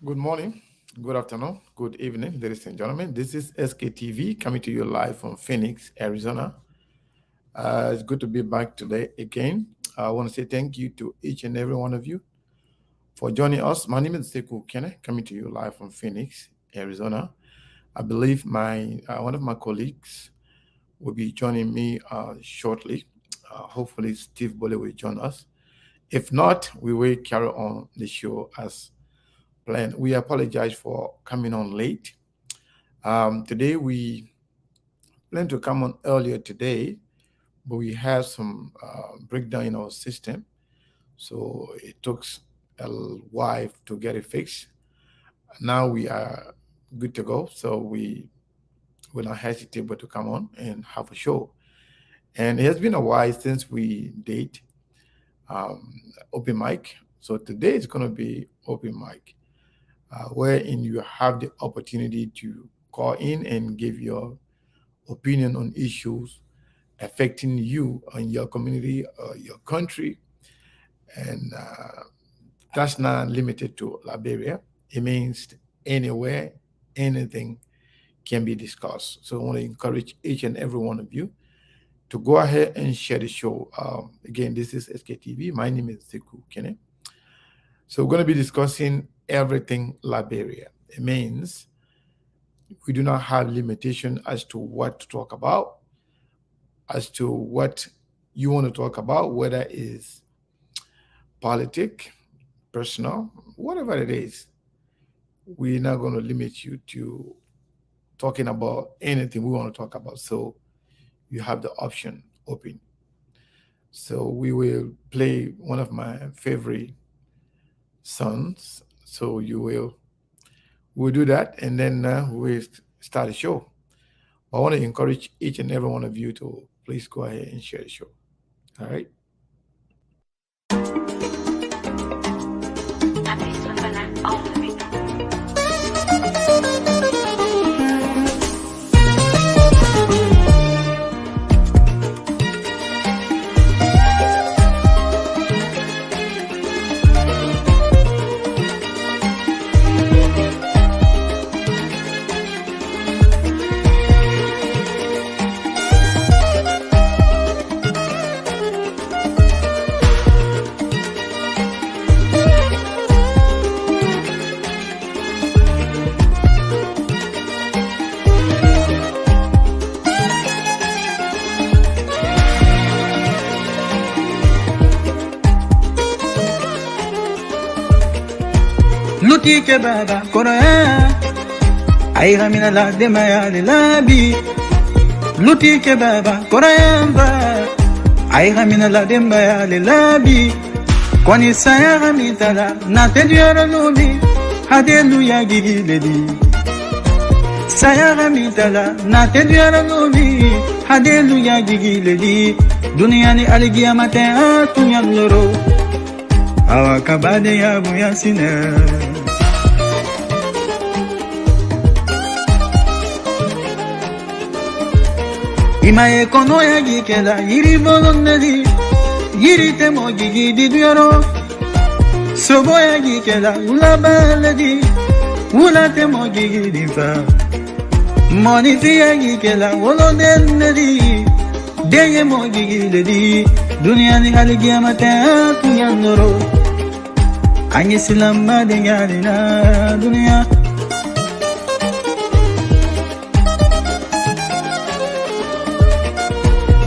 Good morning, good afternoon, good evening, ladies and gentlemen. This is SKTV coming to you live from Phoenix, Arizona. It's good to be back today again. I want to say thank you to each and every one of you for joining us. My name is Sekou Kene, coming to you live from Phoenix, Arizona. I believe my one of my colleagues will be joining me shortly. Hopefully, Steve Bole will join us. If not, we will carry on the show as planned. We apologize for coming on late. Today we plan to come on earlier today, but we had some breakdown in our system, so it took a while to get it fixed. Now we are good to go, so we will not hesitate but to come on and have a show. And it has been a while since we did open mic, so today is going to be open mic. Wherein you have the opportunity to call in and give your opinion on issues affecting you and your community or your country. And that's not limited to Liberia. It means anywhere, anything can be discussed. So I want to encourage each and every one of you to go ahead and share the show. Again, this is SKTV. My name is Sekou Kene. So we're going to be discussing everything Liberia. It means we do not have limitation as to what to talk about, as to what you want to talk about, whether it's politic, personal, whatever it is. We're not going to limit you to talking about anything we want to talk about. So you have the option open. So we will play one of my favorite songs. So we'll do that, and then we'll start the show. I want to encourage each and every one of you to please go ahead and share the show. All right. Luti ke baba koraya ay gamina la de maya de labi Luti ke baba koraya ba ay gamina la de maya de labi Kwani saya gamita la na te diara lobi hallelujah gigi ledi Saya gamita la na te diara lobi hallelujah gigi ledi Dunia ni aligia mate atunya loro awakabade ya buyasina Imae kono ya gikela yiri bolonnedi yiri temo gigi didioro Sobo ya gikela ula baledi ula temo gigi difa Moniti ya gikela wolo dennedi deye mo gigi ledi Dunia ni hali giamata kunyandoro Anyi silamba dengarina dunia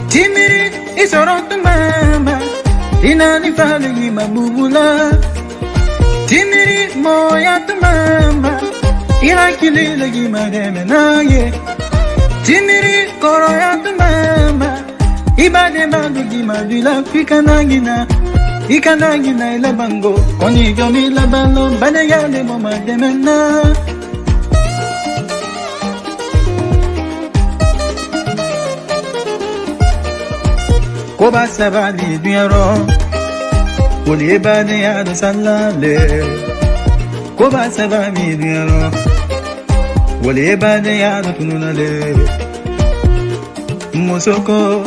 Timiri isorotu mama Inani fali mabubula Timiri moya tu mama Irakili lagi mademenaye Timiri koroya tu mama Ibade bandu gimadila fikanagina Ikanagina ila bango Koni jomi la balo Bade yale moma demena Koba sabali dunyaro Kuli bade yado salale Koba sabali dunyaro Kuli bade yado tununale Musoko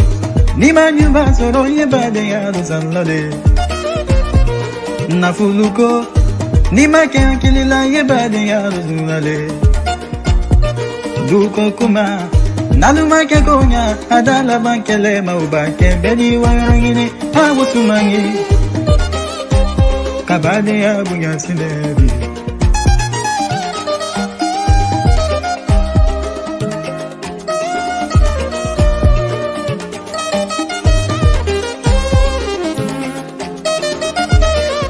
Nima nyumba soro ye bade yado salale Nafuluko Nima kyan kilila ye badi ya ruzunale Duko kuma Naluma ke konya Adala bankele mauba ke bedi warangini Awusumangi Kabade ya bunya sinebi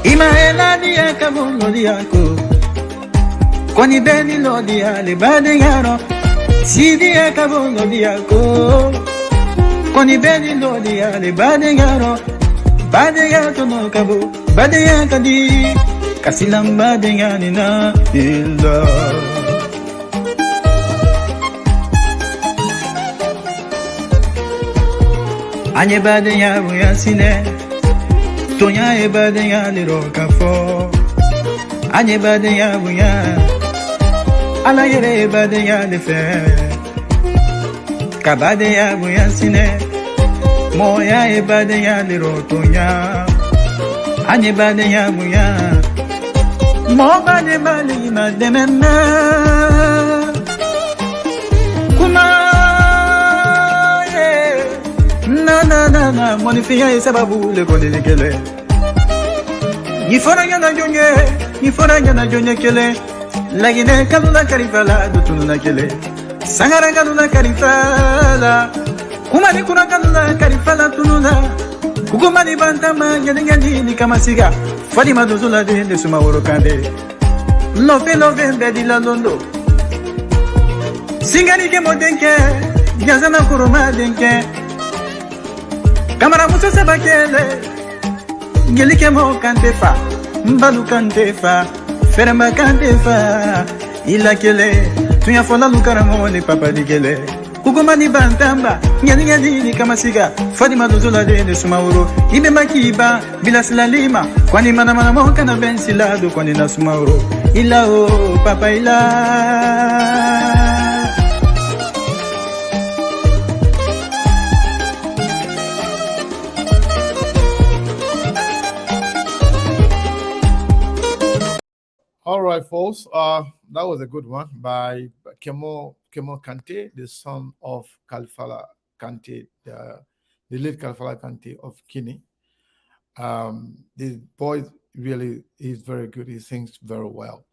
Imaela dia kabungo diako Kwani beni lo dia le bade yaro Si dia kabungo diako Kwani beni lo dia le bade yaro Bade yato no kabu Bade yakadi Kasilang bade yanina illa Anye bade yabu yasine Tonya e bade ya liro kafo Anye bade ya buya Ala yere e bade ya le fe Kabade ya buya sine Moya e bade ya liro tonya Anye bade ya buya Mo bade bali ma demena Kuma na Monifia e sababu le kone kele Nifora yana jonye kele Lagine kalula karifala dutuna kele Sangara kalula karifala Kumani kuna kalula karifala tununa Kukumani bantama yadingani ni kamasiga Fadima duzula de suma urokande Love mbedi la londo Singani ke modenke Yazana kuruma denke Kamara musa sabakele Gelike mo kantefa Mbalu kantefa Ferma kantefa Ila kele Tunya fola lukara mo ni papa di kele Kukuma ni bantamba Nyani ni kamasiga Fadima duzula de sumauro Ibe makiba Bila silalima Kwani mana mo kana ben silado Kwani na sumauro Ila papa ila All right, folks. That was a good one by Kemo Kante, the son of Kalfala Kante, the late Kalfala Kante of Guinea. The boy really is very good. He sings very well.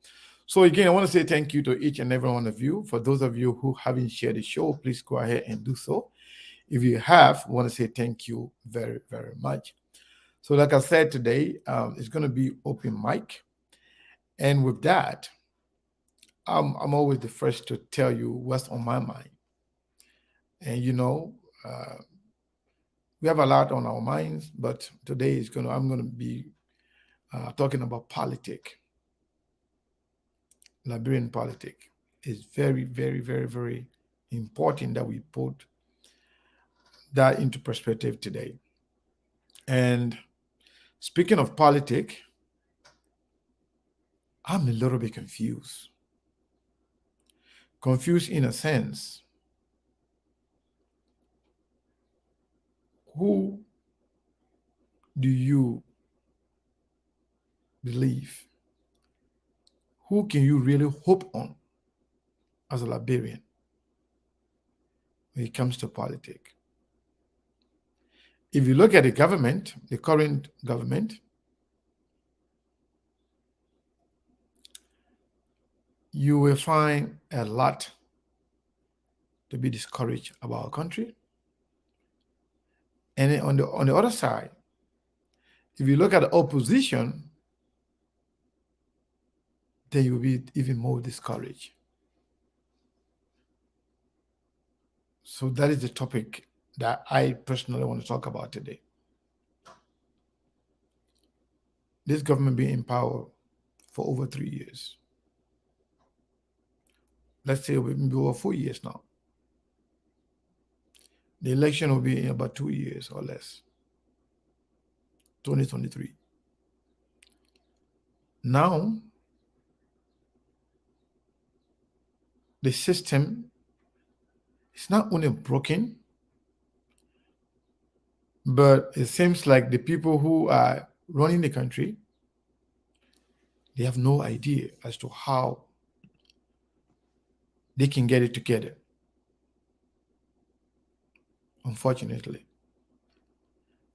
So again, I want to say thank you to each and every one of you. For those of you who haven't shared the show, please go ahead and do so. If you have, I want to say thank you very, very much. So like I said today, it's going to be open mic. And with that, I'm always the first to tell you what's on my mind. And we have a lot on our minds, but today I'm going to be talking about politics. Liberian politics is very, very, very, very important that we put that into perspective today. And speaking of politics, I'm a little bit confused. Confused in a sense. Who do you believe? Who can you really hope on as a Liberian when it comes to politics? If you look at the government, the current government, you will find a lot to be discouraged about our country. And then on the other side, if you look at the opposition, then you'll be even more discouraged. So that is the topic that I personally want to talk about today. This government being in power for over 3 years. Let's say it will be over 4 years now. The election will be in about 2 years or less. 2023. Now, the system is not only broken, but it seems like the people who are running the country, They have no idea as to how they can get it together, unfortunately.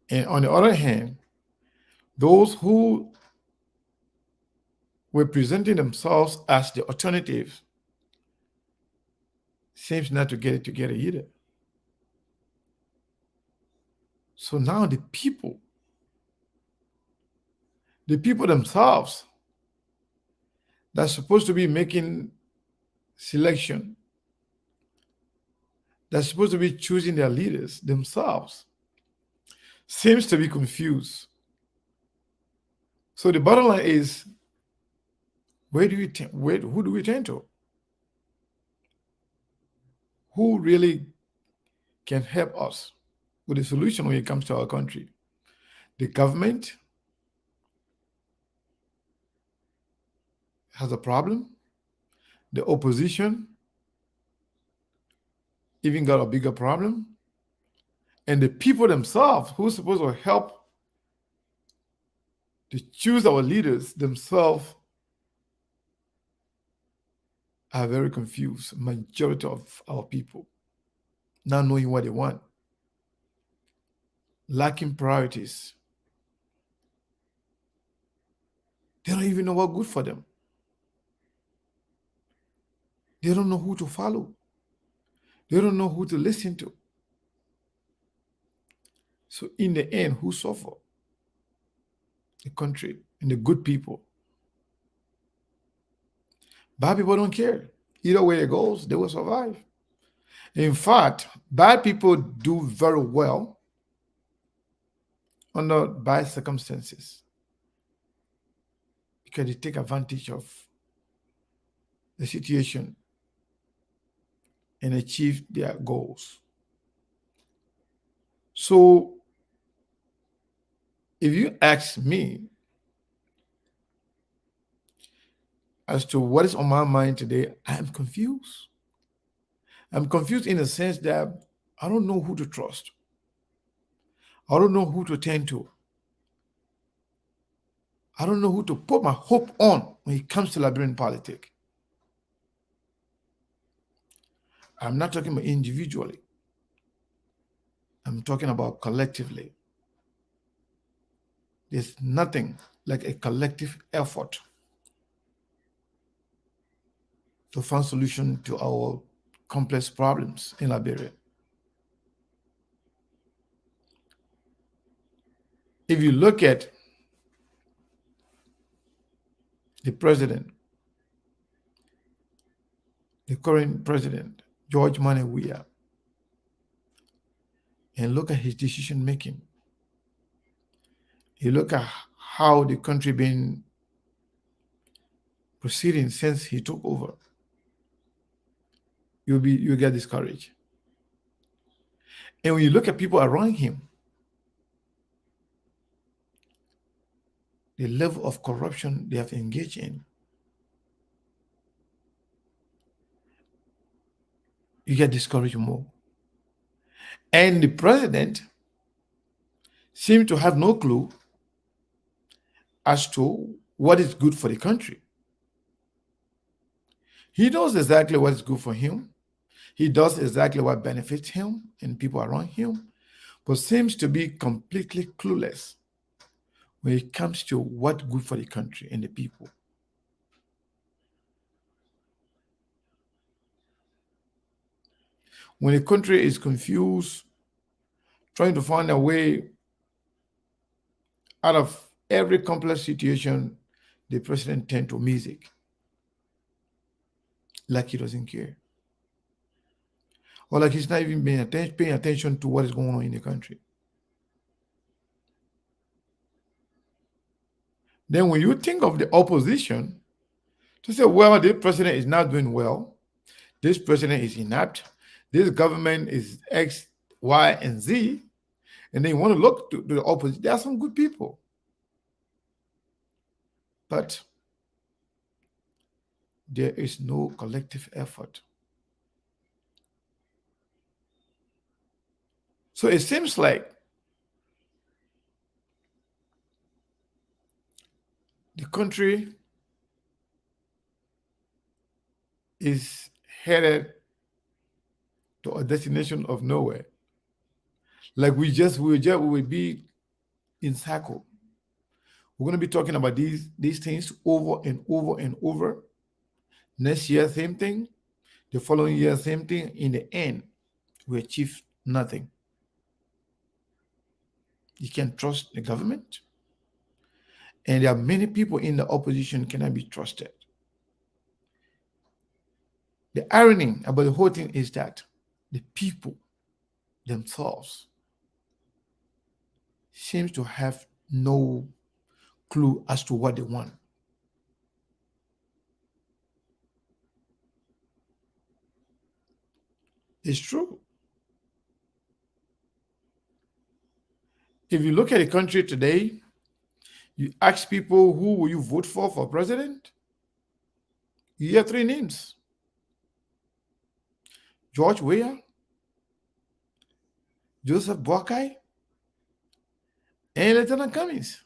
And on the other hand, those who were presenting themselves as the alternative seems not to get it together either. So now the people themselves that's supposed to be making selection, that's supposed to be choosing their leaders themselves, seems to be confused. So the bottom line is, who do we turn to? Who really can help us with a solution when it comes to our country? The government has a problem. The opposition even got a bigger problem. And the people themselves, who's supposed to help to choose our leaders themselves, are very confused. Majority of our people not knowing what they want, lacking priorities. They don't even know what's good for them. They don't know who to follow. They don't know who to listen to. So in the end, who suffer? The country and the good people. Bad people don't care. Either way it goes, they will survive. In fact, bad people do very well under bad circumstances because they take advantage of the situation and achieve their goals. So if you ask me as to what is on my mind today, I'm confused. I'm confused in the sense that I don't know who to trust. I don't know who to turn to. I don't know who to put my hope on when it comes to Liberian politics. I'm not talking about individually. I'm talking about collectively. There's nothing like a collective effort to find solution to our complex problems in Liberia. If you look at the president, the current president, George Manneh Weah, and look at his decision making, you look at how the country been proceeding since he took over, you get discouraged. And when you look at people around him, the level of corruption they have engaged in, you get discouraged more. And the president seems to have no clue as to what is good for the country. He knows exactly what is good for him. He does exactly what benefits him and people around him, but seems to be completely clueless when it comes to what's good for the country and the people. When the country is confused, trying to find a way out of every complex situation, the president turns to music, like he doesn't care. Or like he's not even paying attention to what is going on in the country. Then when you think of the opposition, to say, well, this president is not doing well, this president is inept, this government is X, Y, and Z, and they want to look to the opposition. There are some good people. But there is no collective effort. So it seems like the country is headed to a destination of nowhere. Like we will be in circle. We're going to be talking about these things over and over and over. Next year, same thing. The following year, same thing. In the end, we achieve nothing. You can't trust the government. And there are many people in the opposition cannot be trusted. The irony about the whole thing is that the people themselves seems to have no clue as to what they want. It's true. If you look at the country today, you ask people who will you vote for president, you hear three names: George Weah, Joseph Boakai, and Lieutenant Cummings.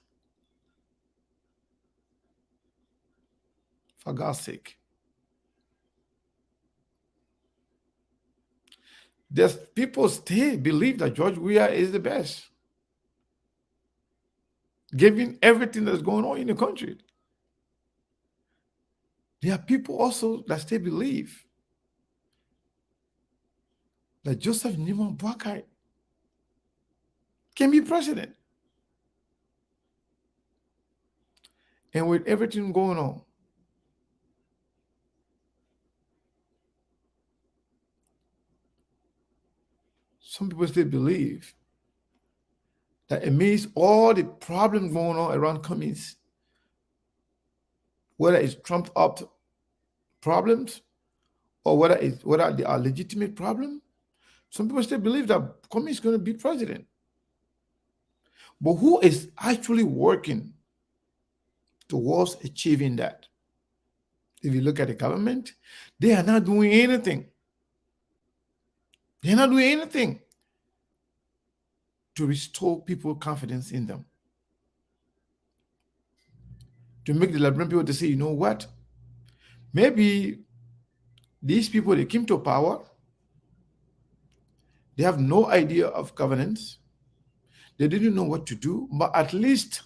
For God's sake. There's people still believe that George Weah is the best, given everything that's going on in the country. There are people also that still believe that Joseph Newman Boakai can be president. And with everything going on, some people still believe that amidst all the problems going on around Cummings, whether it's trumped up problems or whether they are legitimate problems, some people still believe that Cummings is going to be president. But who is actually working towards achieving that? If you look at the government, they are not doing anything. They're not doing anything to restore people's confidence in them. To make the Liberian people to say, you know what? Maybe these people, they came to power. They have no idea of governance. They didn't know what to do, but at least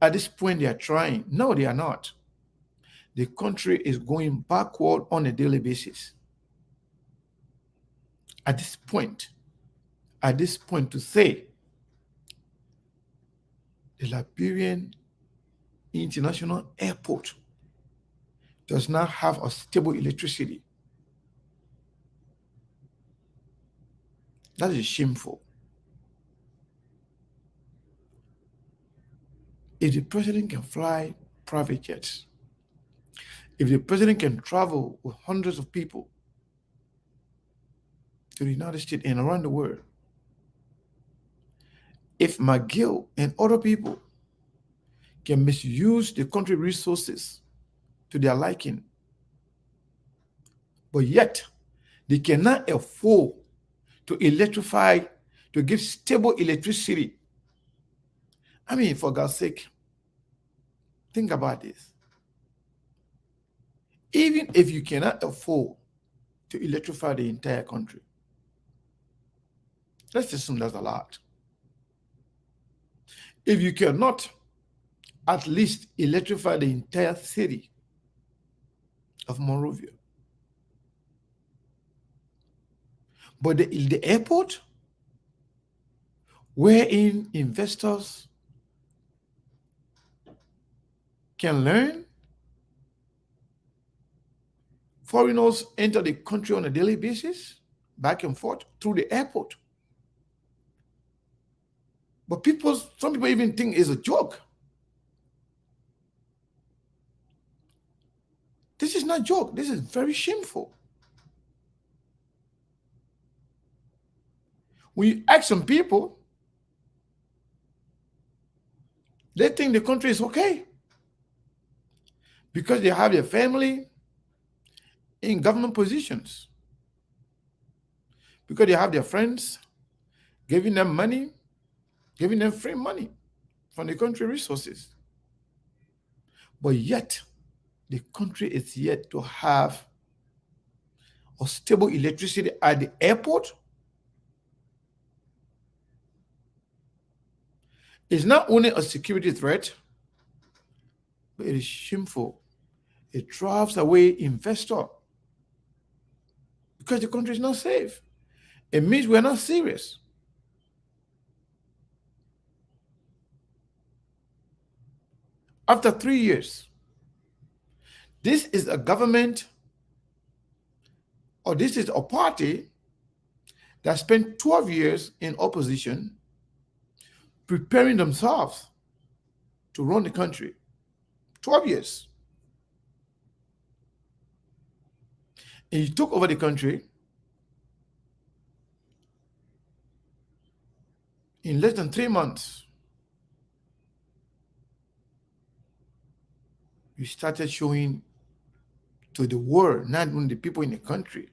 at this point they are trying. No, they are not. The country is going backward on a daily basis. At this point to say the Liberian International Airport does not have a stable electricity, that is shameful. If the president can fly private jets, if the president can travel with hundreds of people to the United States and around the world, if McGill and other people can misuse the country resources to their liking, but yet they cannot afford to electrify, to give stable electricity. I mean, for God's sake, think about this. Even if you cannot afford to electrify the entire country, let's assume that's a lot. If you cannot at least electrify the entire city of Monrovia, but the airport, wherein investors can learn, foreigners enter the country on a daily basis, back and forth through the airport. But some people even think it's a joke. This is not a joke. This is very shameful. When you ask some people, they think the country is okay because they have their family in government positions, because they have their friends giving them money, giving them free money from the country resources. But yet, the country is yet to have or stable electricity at the airport is not only a security threat, but it is shameful. It drives away investor because the country is not safe. It means we're not serious. After 3 years, this is a government, or this is a party that spent 12 years in opposition preparing themselves to run the country. 12 years. And you took over the country in less than 3 months. You started showing to the world, not only the people in the country,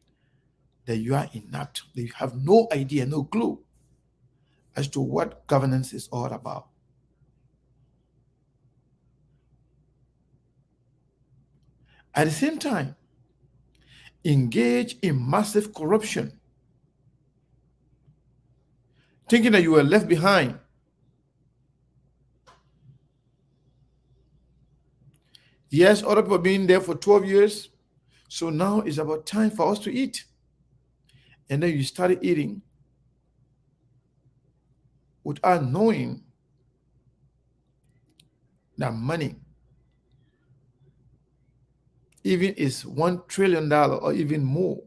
that you are inept, that you have no idea, no clue as to what governance is all about. At the same time, engage in massive corruption, thinking that you were left behind. Yes, other people have been there for 12 years, so now it's about time for us to eat. And then you started eating without knowing that money, even is $1 trillion or even more,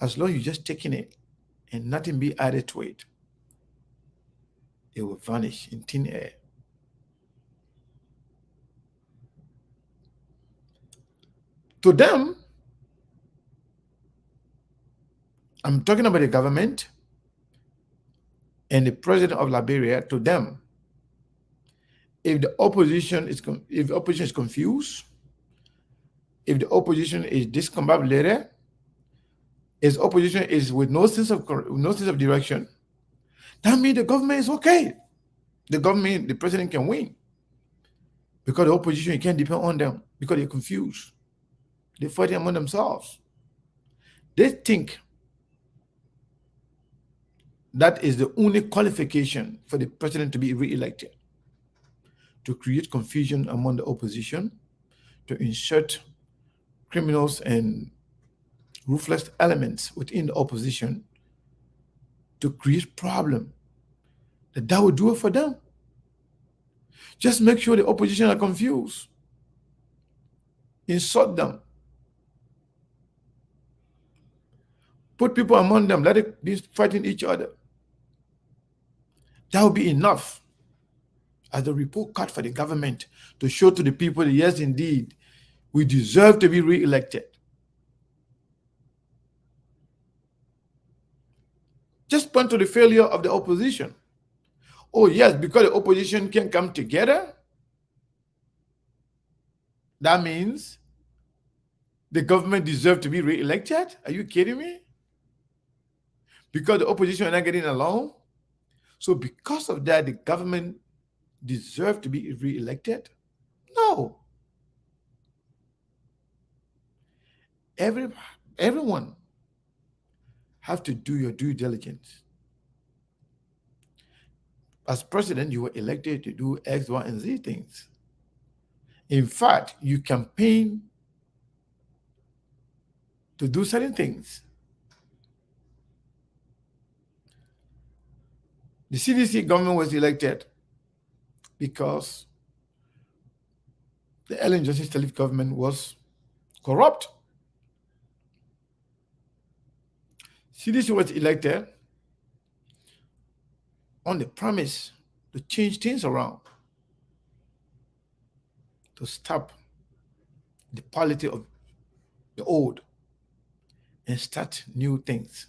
as long as you're just taking it and nothing be added to it, it will vanish in thin air. To them, I'm talking about the government and the president of Liberia. To them, if the opposition is confused, if the opposition is discombobulated, if opposition is with no sense of direction, that means the government is okay. The president can win, because the opposition, you can't depend on them because they're confused. They're fighting among themselves. They think that is the only qualification for the president to be re-elected, to create confusion among the opposition, to insert criminals and ruthless elements within the opposition, to create problem. That would do it for them. Just make sure the opposition are confused. Insult them. Put people among them. Let it be fighting each other. That would be enough as a report card for the government to show to the people that yes, indeed, we deserve to be re-elected. Just point to the failure of the opposition. Oh yes, because the opposition can come together, that means the government deserves to be re-elected? Are you kidding me? Because the opposition are not getting along, so because of that, the government deserves to be re-elected? No. Everyone have to do your due diligence. As president, you were elected to do X, Y, and Z things. In fact, you campaign to do certain things. The CDC government was elected because the Ellen Johnson Sirleaf government was corrupt. CDC was elected on the promise to change things around, to stop the polity of the old and start new things,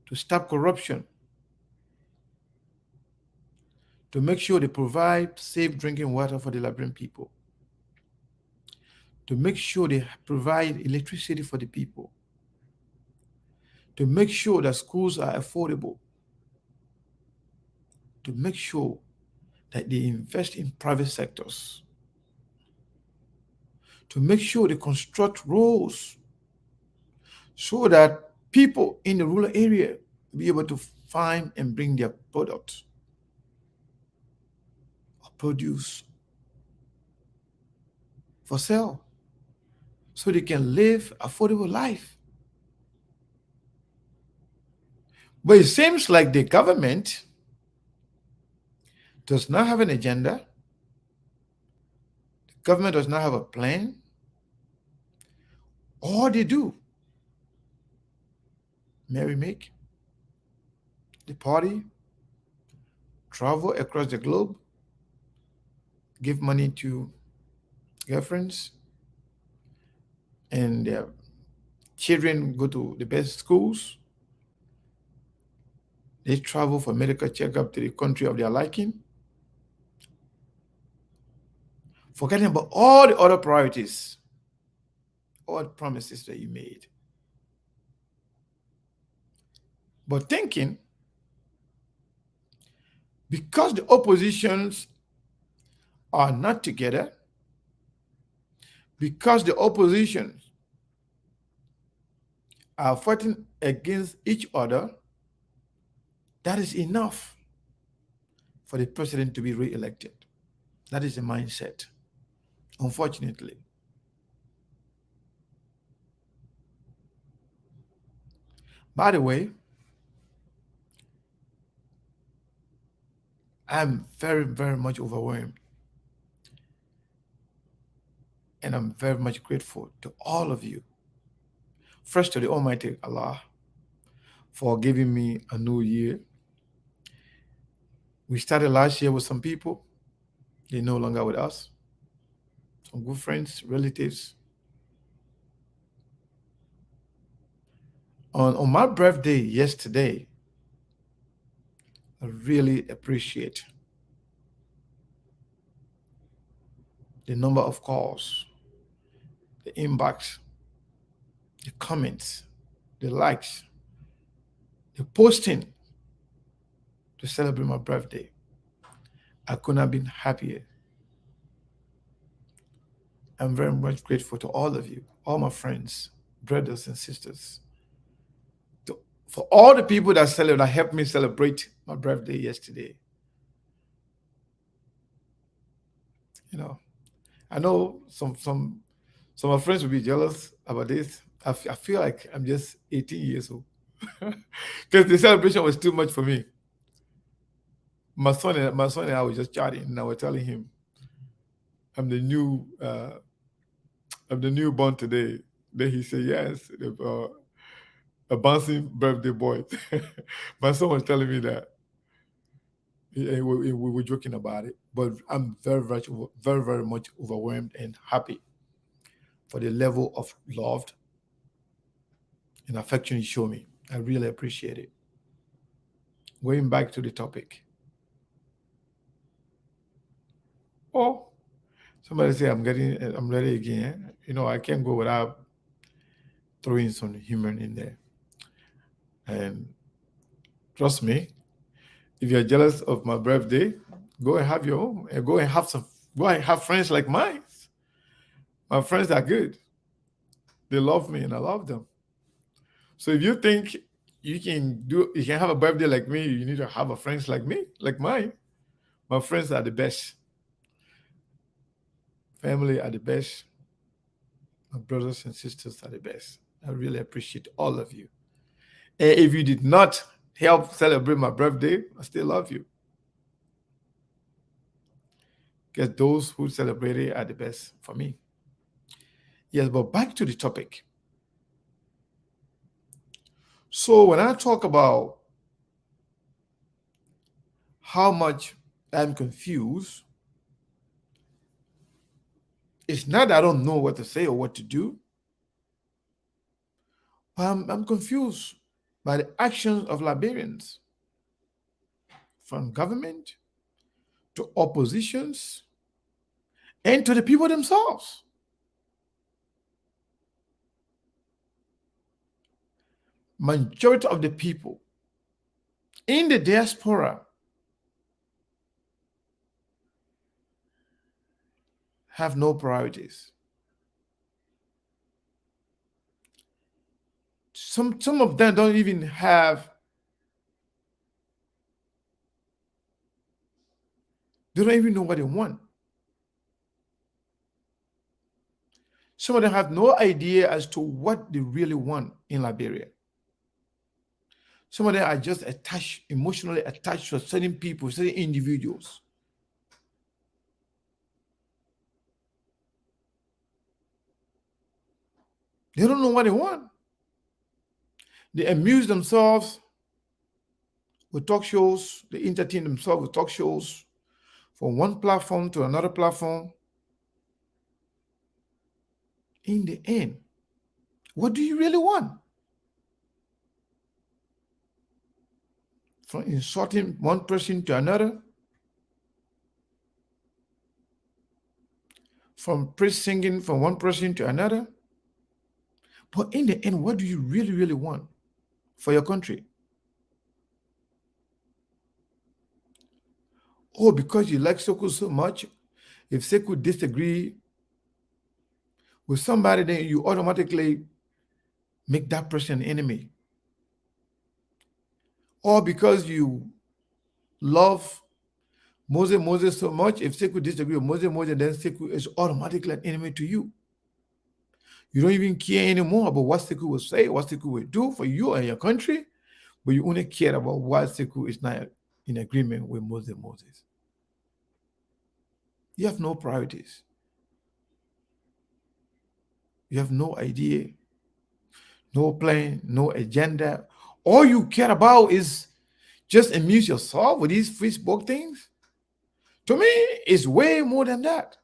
to stop corruption, to make sure they provide safe drinking water for the Liberian people, to make sure they provide electricity for the people, to make sure that schools are affordable, to make sure that they invest in private sectors, to make sure they construct roads so that people in the rural area be able to find and bring their product or produce for sale so they can live affordable life. But it seems like the government does not have an agenda. The government does not have a plan. All they do, merry make, the party, travel across the globe, give money to girlfriends, and their children go to the best schools. They travel for medical checkup to the country of their liking, forgetting about all the other priorities, all the promises that you made. But thinking, because the oppositions are not together, because the oppositions are fighting against each other, that is enough for the president to be re-elected. That is the mindset, unfortunately. By the way, I'm very, very much overwhelmed. And I'm very much grateful to all of you. First, to the Almighty Allah for giving me a new year. We started last year with some people. They're no longer with us. Some good friends, relatives. On my birthday yesterday, I really appreciate the number of calls, the inbox, the comments, the likes, the posting to celebrate my birthday. I couldn't have been happier. I'm very much grateful to all of you, all my friends, brothers and sisters, for all the people that helped me celebrate my birthday yesterday. You know, I know some of my friends will be jealous about this. I feel like I'm just 18 years old because the celebration was too much for me. My son and I were just chatting, and I was telling him, I'm the newborn today. Then he said, yes, a bouncing birthday boy. My son was telling me that. We were joking about it, but I'm very, very much overwhelmed and happy for the level of love and affection you show me. I really appreciate it. Going back to the topic. Oh, somebody say I'm ready again. I can't go without throwing some humor in there. And trust me, if you're jealous of my birthday, go and have your own, and go and have friends like mine. My friends are good. They love me and I love them. So if you think you can have a birthday like me, you need to have a friends like me, like mine. My friends are the best. Family are the best. My brothers and sisters are the best. I really appreciate all of you. And if you did not help celebrate my birthday, I still love you. Because those who celebrate it are the best for me. Yes, but back to the topic. So when I talk about how much I'm confused, it's not that I don't know what to say or what to do. But I'm confused by the actions of Liberians, from government to oppositions and to the people themselves. Majority of the people in the diaspora have no priorities. Some of them don't even have, they don't even know what they want. Some of them have no idea as to what they really want in Liberia. Some of them are just attached, emotionally attached to certain people, certain individuals. They don't know what they want. They amuse themselves with talk shows. They entertain themselves with talk shows from one platform to another platform. In the end, what do you really want? From insulting one person to another, from praise singing from one person to another. But in the end, what do you really, really want for your country? Oh, because you like Sekou so much, if Sekou disagree with somebody, then you automatically make that person an enemy. Or because you love Moses so much, if Sekou disagree with Moses, then Sekou is automatically an enemy to you. You don't even care anymore about what Sekou will say, what Sekou will do for you and your country, but you only care about why Sekou is not in agreement with Moses. You have no priorities. You have no idea, no plan, no agenda. All you care about is just amuse yourself with these Facebook things. To me, it's way more than that.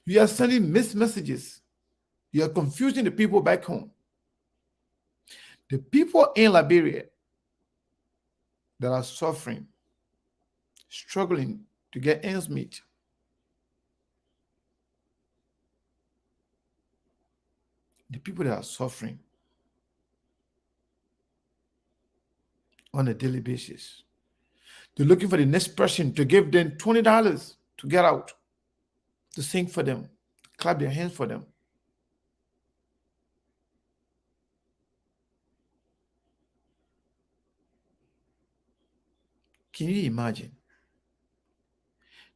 You are sending mixed messages. You are confusing the people back home. The people in Liberia that are suffering, struggling to get ends meet, the people that are suffering on a daily basis, they're looking for the next person to give them $20 to get out, to sing for them, to clap their hands for them. Can you imagine?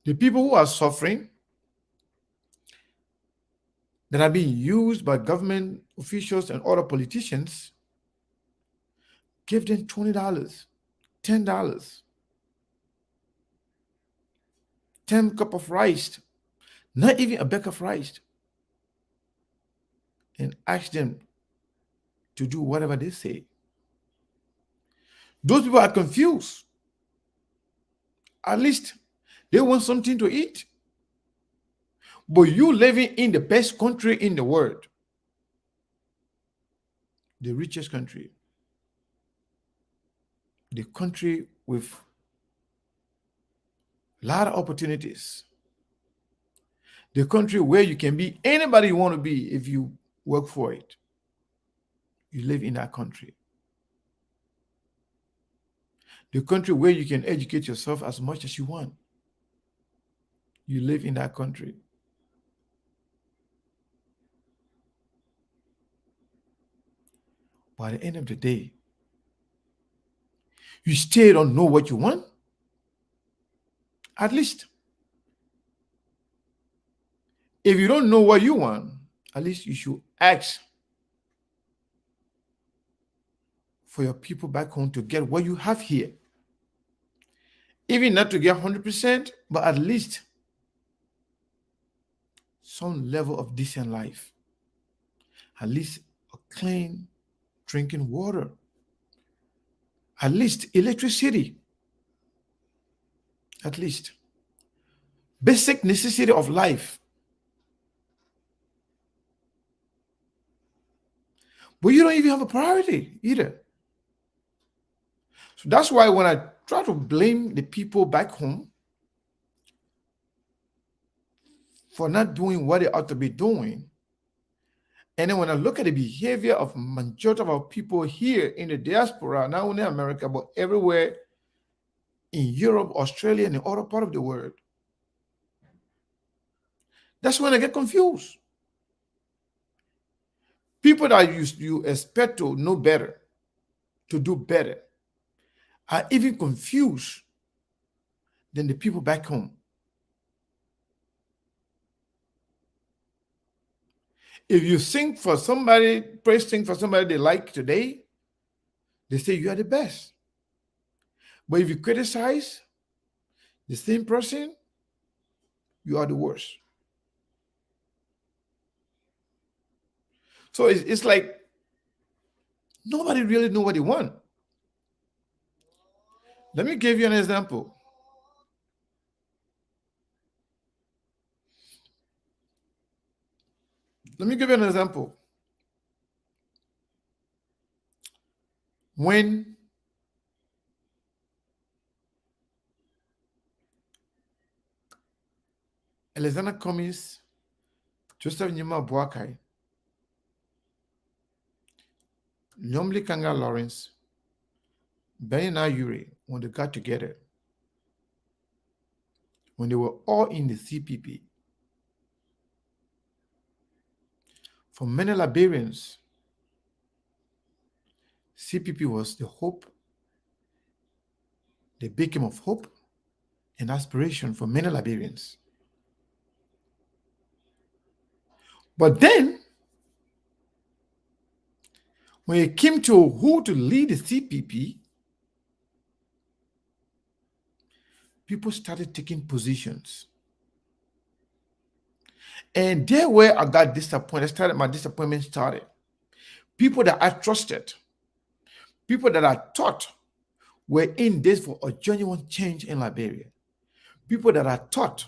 The people who are suffering, that are being used by government officials and other politicians, give them $20, $10, 10 cup of rice, not even a bag of rice, and ask them to do whatever they say. Those people are confused. At least they want something to eat. But you living in the best country in the world, the richest country, the country with a lot of opportunities, the country where you can be anybody you want to be if you work for it. You live in that country. The country where you can educate yourself as much as you want. You live in that country. By the end of the day, you still don't know what you want. At least, if you don't know what you want, at least you should ask for your people back home to get what you have here. Even not to get 100%, but at least some level of decent life. At least a clean drinking water. At least electricity. At least basic necessity of life. But you don't even have a priority either. So that's why when I try to blame the people back home for not doing what they ought to be doing, and then when I look at the behavior of majority of our people here in the diaspora, not only America, but everywhere in Europe, Australia, and the other part of the world, that's when I get confused. People that you expect to know better, to do better, are even confused than the people back home. If you sing for somebody, praise sing for somebody they like today, they say you are the best. But if you criticize the same person, you are the worst. So it's like nobody really know what they want. Let me give you an example. Let me give you an example. When Alexander Cummings, Joseph Nyuma Boakai, Nyomli Kanga Lawrence, Benina Yuri, when they got together, when they were all in the CPP, for many Liberians, CPP was the hope, the beacon of hope and aspiration for many Liberians. But then, when it came to who to lead the CPP, people started taking positions. And there where I got disappointed, my disappointment started. People that I trusted, people that I thought were in this for a genuine change in Liberia, people that I thought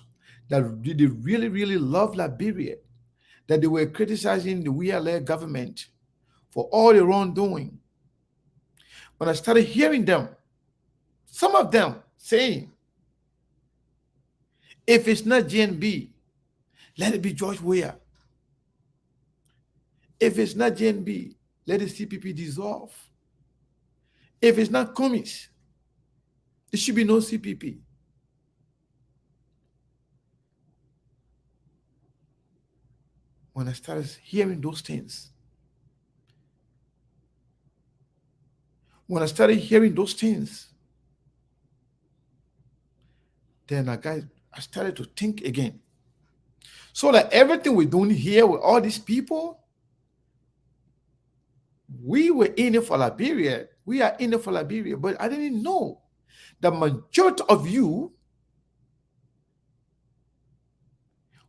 that they really, really love Liberia, that they were criticizing the Weah-led government for all the wrongdoing. When I started hearing them, some of them saying, if it's not GNB, let it be George Weah. If it's not GNB, let the CPP dissolve. If it's not Cummings, there should be no CPP. When I started hearing those things, then I started to think again. So that everything we're doing here with all these people, we were in it for Liberia. We are in it for Liberia, but I didn't know the majority of you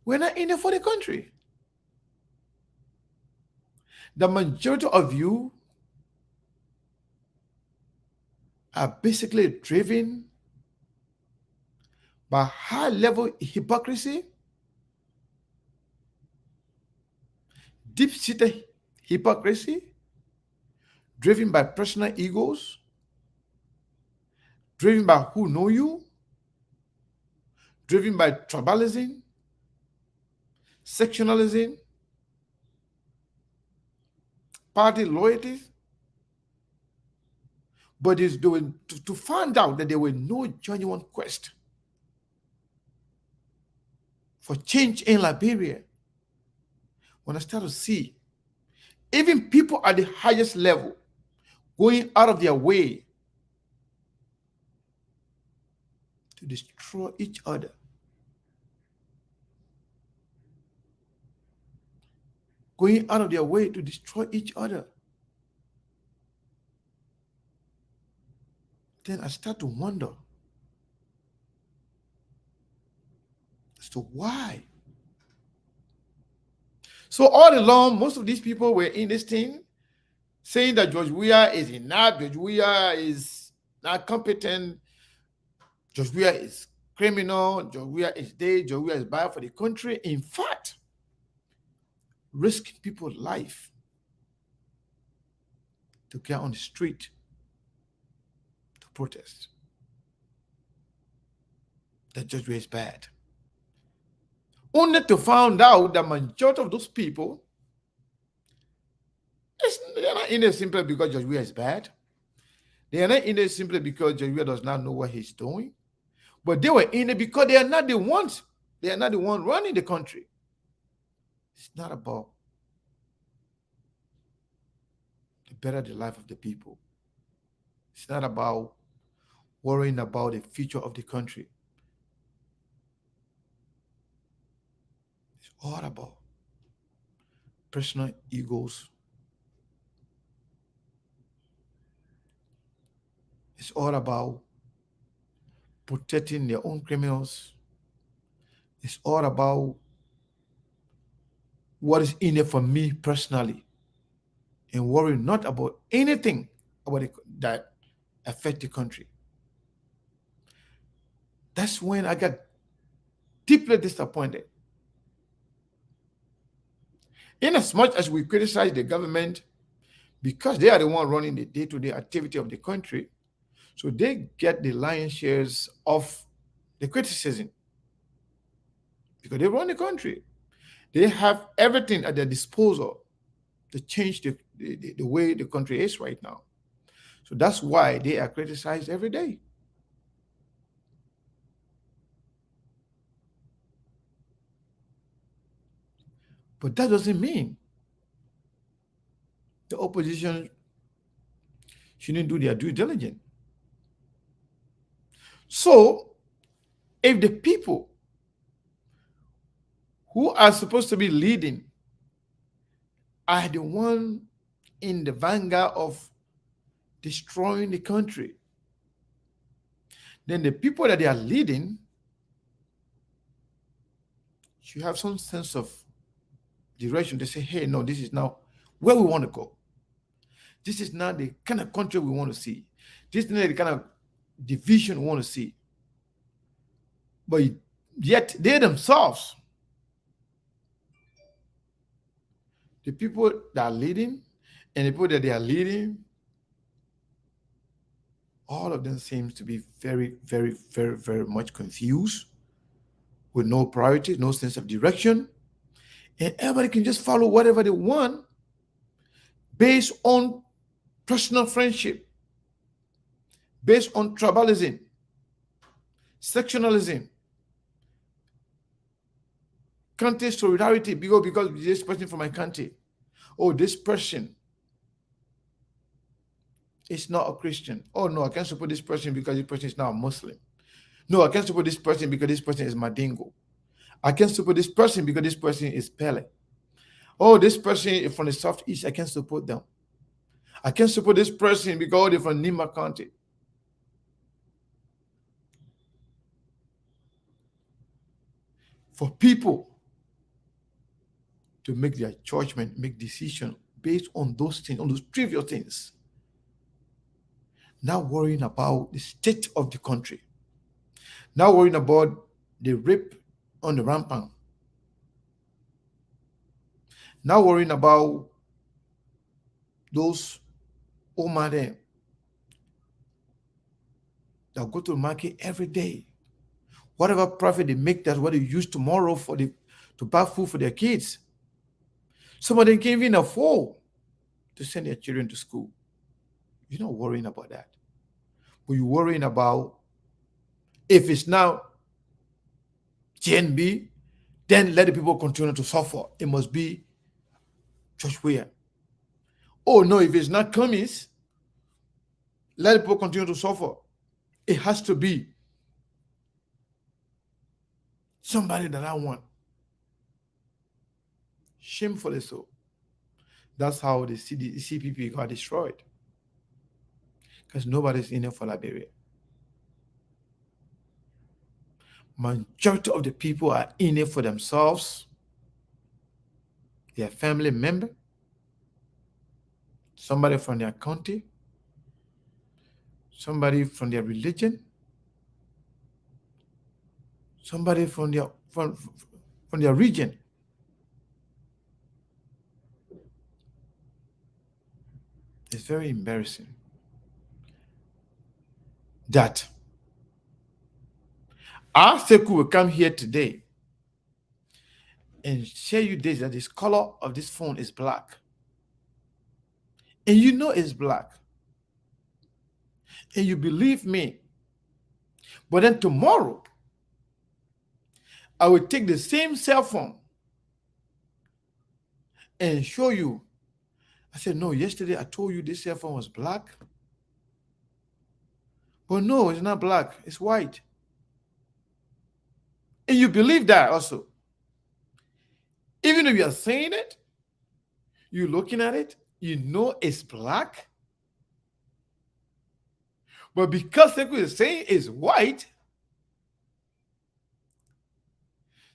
were not in it for the country. The majority of you are basically driven by high-level hypocrisy, deep-seated hypocrisy, driven by personal egos, driven by who know you, driven by tribalism, sectionalism, party loyalty. But it's doing to find out that there were no genuine quest for change in Liberia. When I started to see even people at the highest level going out of their way to destroy each other, going out of their way to destroy each other, then I start to wonder as to why. So all along, most of these people were in this thing saying that George Weah is enough, George Weah is not competent, George Weah is criminal, George Weah is dead, George Weah is bad for the country. In fact, risking people's life to get on the street to protest that George Weah is bad. Only to find out that majority of those people, they're not in it simply because George Weah is bad. They are not in it simply because George Weah does not know what he's doing. But they were in it because they are not the ones. They are not the one running the country. It's not about better the life of the people. It's not about worrying about the future of the country. It's all about personal egos. It's all about protecting their own criminals. It's all about what is in it for me personally, and worry not about anything about it that affect the country. That's when I got deeply disappointed. In as much as we criticize the government because they are the one running the day-to-day activity of the country, so they get the lion's shares of the criticism because they run the country. They have everything at their disposal to change the way the country is right now. So that's why they are criticized every day. But that doesn't mean the opposition shouldn't do their due diligence. So if the people who are supposed to be leading are the one in the vanguard of destroying the country, then the people that they are leading should have some sense of direction to say, hey, no, this is now where we want to go. This is not the kind of country we want to see. This is not the kind of division we want to see. But yet they themselves, the people that are leading and the people that they are leading, all of them seems to be very, very, very, very much confused, with no priority, no sense of direction. And everybody can just follow whatever they want based on personal friendship, based on tribalism, sectionalism, country solidarity, because this person from my country. Oh, this person is not a Christian. Oh, no, I can't support this person because this person is not a Muslim. No, I can't support this person because this person is Madingo. I can't support this person because this person is Pele. Oh, this person is from the Southeast. I can't support them. I can't support this person because they're from Nima County. For people to make their judgment, make decision based on those things, on those trivial things, not worrying about the state of the country, not worrying about the rape on the rampant, not worrying about those women that go to the market every day. Whatever profit they make, that's what they use tomorrow to buy food for their kids. Some of them can't even afford to send their children to school. You're not worrying about that. But you're worrying about if it's now GNB, then let the people continue to suffer. It must be Josh Weah. Oh no, if it's not Cummings, let the people continue to suffer. It has to be somebody that I want. Shamefully so. That's how the CPP got destroyed. Because nobody's in it for Liberia. Majority of the people are in it for themselves, their family member, somebody from their county, somebody from their religion, somebody from their region. It's very embarrassing that our Seku will come here today and share you this, that this color of this phone is black. And you know it's black. And you believe me. But then tomorrow, I will take the same cell phone and show you I said, no, yesterday I told you this cell phone was black. But no, it's not black, it's white. And you believe that also. Even if you are saying it, you're looking at it, you know it's black. But because Sekou is saying it's white,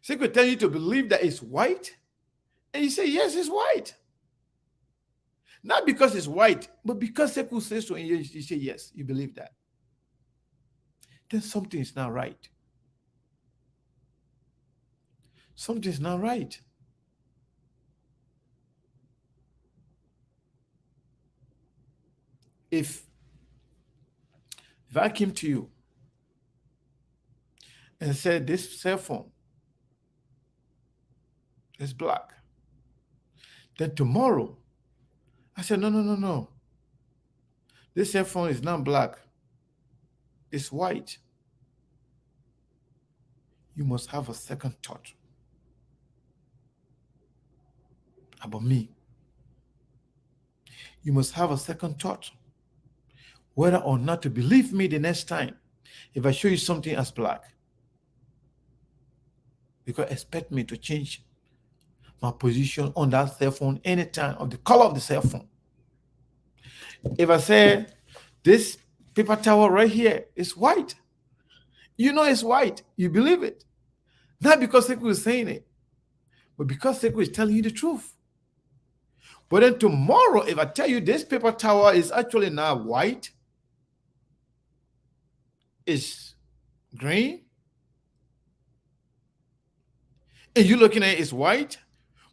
Sekou tell you to believe that it's white, and you say, yes, it's white. Not because it's white, but because Sekou says so, and you say, yes, you believe that. Then something is not right. Something is not right. If I came to you and said this cell phone is black, then tomorrow I said, no. This cell phone is not black. It's white. You must have a second thought about me. You must have a second thought whether or not to believe me the next time if I show you something as black. Because expect me to change my position on that cell phone anytime of the color of the cell phone. If I say this paper towel right here is white, you know it's white. You believe it. Not because Sekou is saying it, but because Sekou is telling you the truth. But then tomorrow, if I tell you this paper towel is actually not white, it's green, and you're looking at it's white,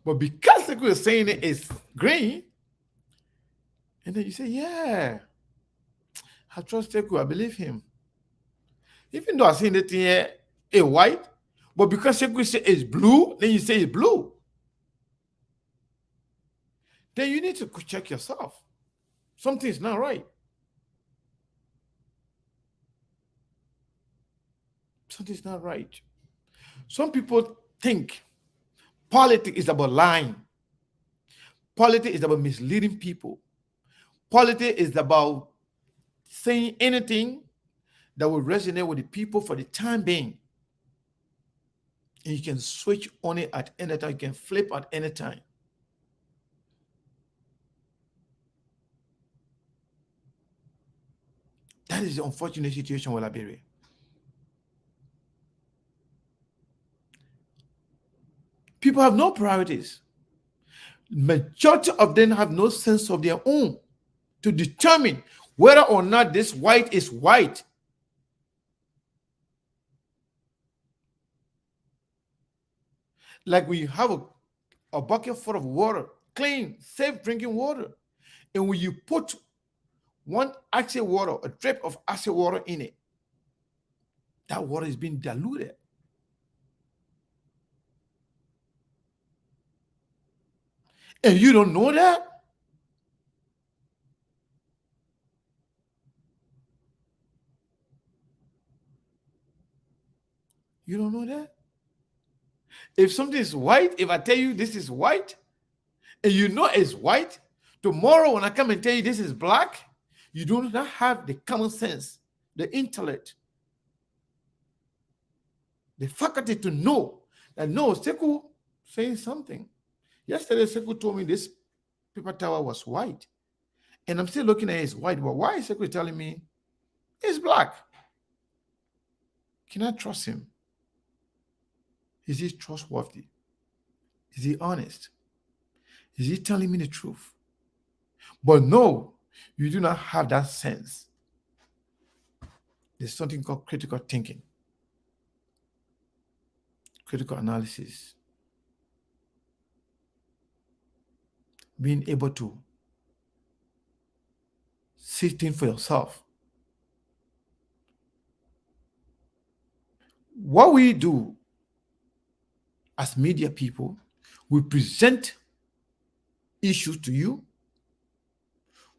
but because Sekou is saying it is green, and then you say, yeah, I trust Sekou, I believe him. Even though I seen it here, it's white, but because Sekou say it's blue, then you say it's blue. Then you need to check yourself. Something is not right. Something's not right. Some people think politics is about lying. Politics is about misleading people. Politics is about saying anything that will resonate with the people for the time being. And you can switch on it at any time. You can flip at any time. That is the unfortunate situation with Liberia. People have no priorities. Majority of them have no sense of their own to determine whether or not this white is white. Like when you have a bucket full of water, clean, safe drinking water, and when you put one acid water, a drip of acid water in it, that water is being diluted. And you don't know that? You don't know that? If something is white, if I tell you this is white, and you know it's white, tomorrow when I come and tell you this is black, you do not have the common sense, the intellect, the faculty to know that no, Sekou saying something. Yesterday, Sekou told me this paper towel was white. And I'm still looking at it as white. But why is Sekou telling me it's black? Can I trust him? Is he trustworthy? Is he honest? Is he telling me the truth? But no, you do not have that sense. There's something called critical thinking, critical analysis, being able to see things for yourself. What we do as media people, we present issues to you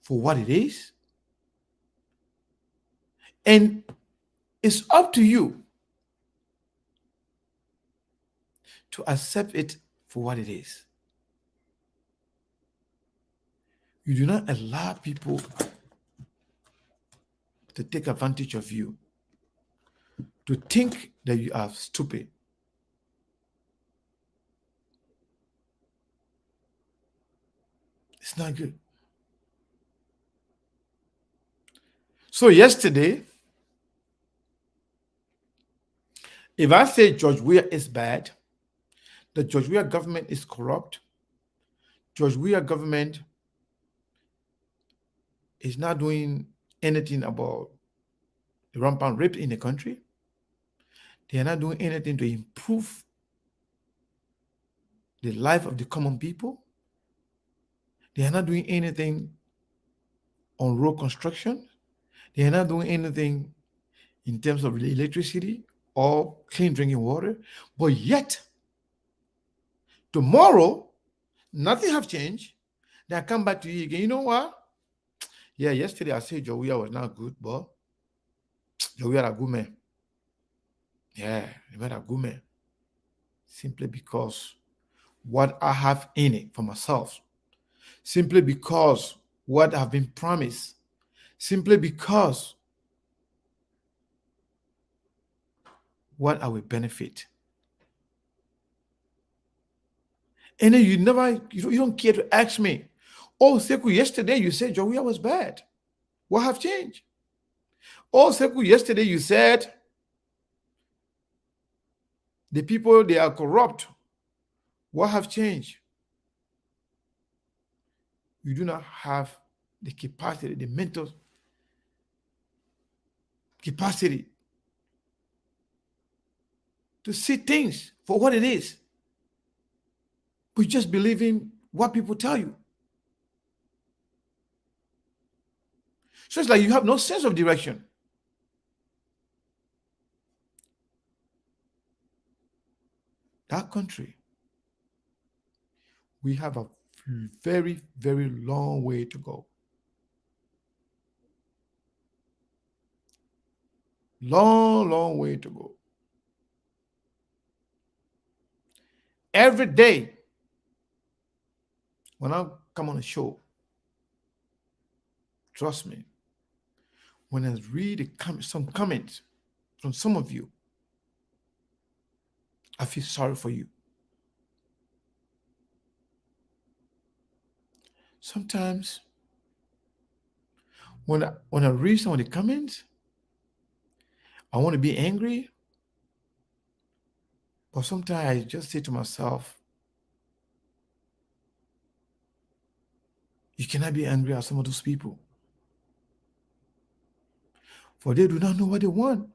for what it is, and it's up to you to accept it for what it is. You do not allow people to take advantage of you, to think that you are stupid. It's not good. So yesterday, if I say George Weah is bad, the George Weah government is corrupt, George Weah government is not doing anything about the rampant rape in the country, they are not doing anything to improve the life of the common people, they are not doing anything on road construction, they are not doing anything in terms of electricity or clean drinking water, but yet tomorrow nothing have changed. Then I come back to you again. You know what? Yeah, yesterday I said George Weah was not good, but George Weah a good man. Yeah, he made a good man. Simply because what I have in it for myself, simply because what I've been promised, simply because what I will benefit. And then you don't care to ask me, oh, Sekou, yesterday you said George Weah was bad. What have changed? Oh, Sekou, yesterday you said the people, they are corrupt. What have changed? You do not have the capacity, the mental capacity to see things for what it is. But just believing what people tell you. So it's like you have no sense of direction. That country, we have a very, very long way to go. Long, long way to go. Every day, when I come on a show, trust me, when I read some comments from some of you, I feel sorry for you. Sometimes, when I read some of the comments, I want to be angry, but sometimes I just say to myself, you cannot be angry at some of those people, for they do not know what they want.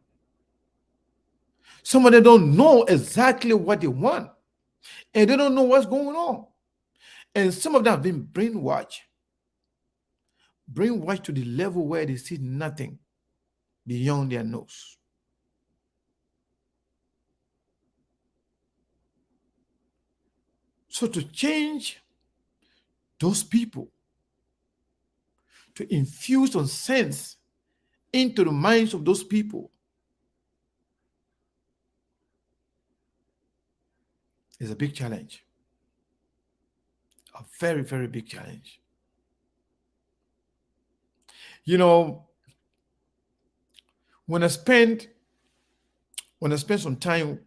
Some of them don't know exactly what they want, and they don't know what's going on. And some of them have been brainwashed to the level where they see nothing beyond their nose. So to change those people, to infuse some sense into the minds of those people, is a big challenge. A very, very big challenge. You know, when I spend some time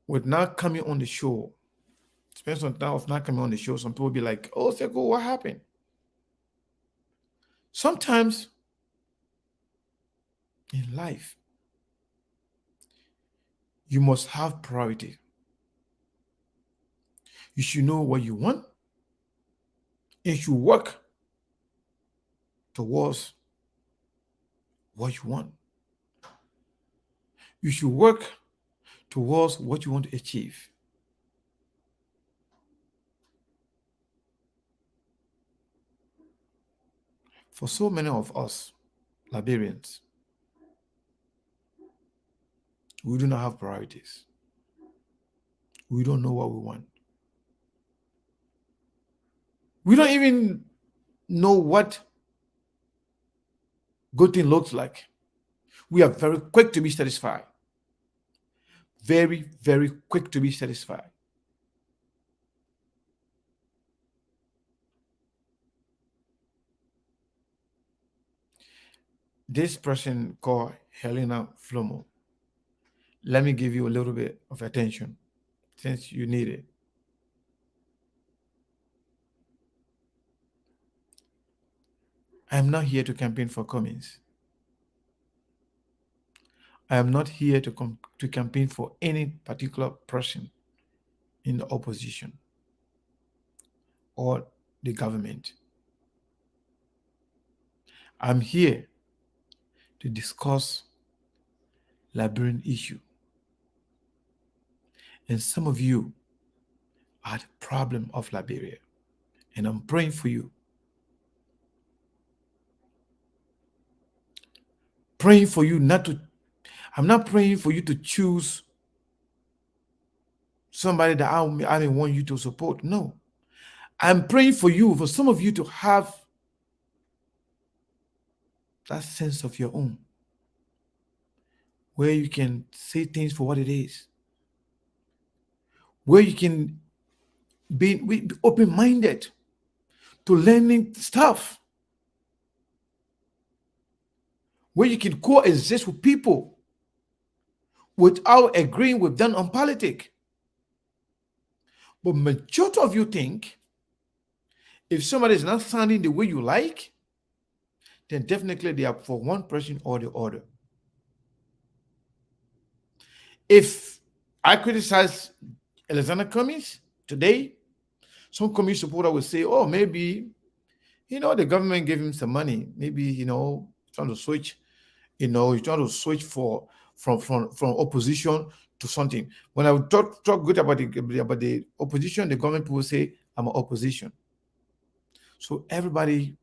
with not coming on the show, spend some time of not coming on the show, some people will be like, oh, Sekou, what happened? Sometimes in life, you must have priority. You should know what you want, and you should work towards what you want. You should work towards what you want to achieve. For so many of us, Liberians, we do not have priorities. We don't know what we want. We don't even know what good thing looks like. We are very quick to be satisfied. Very, very quick to be satisfied. this person called Helena Flomo. Let me give you a little bit of attention since you need it. I'm not here to campaign for Cummings. I am not here to campaign for any particular person in the opposition or the government. I'm here to discuss Liberian issue. And some of you are the problem of Liberia. And I'm praying for you. Praying for you I'm not praying for you to choose somebody that I may want you to support. No. I'm praying for you, for some of you to have that sense of your own, where you can say things for what it is, where you can be open-minded to learning stuff, where you can coexist with people without agreeing with them on politics. But majority of you think if somebody is not sounding the way you like, then definitely they are for one person or the other. If I criticize Alexander Cummings today, some Cummings supporter will say, oh, maybe, the government gave him some money. Maybe, trying to switch, he's trying to switch from opposition to something. When I would talk good about the opposition, the government people say, I'm an opposition. So everybody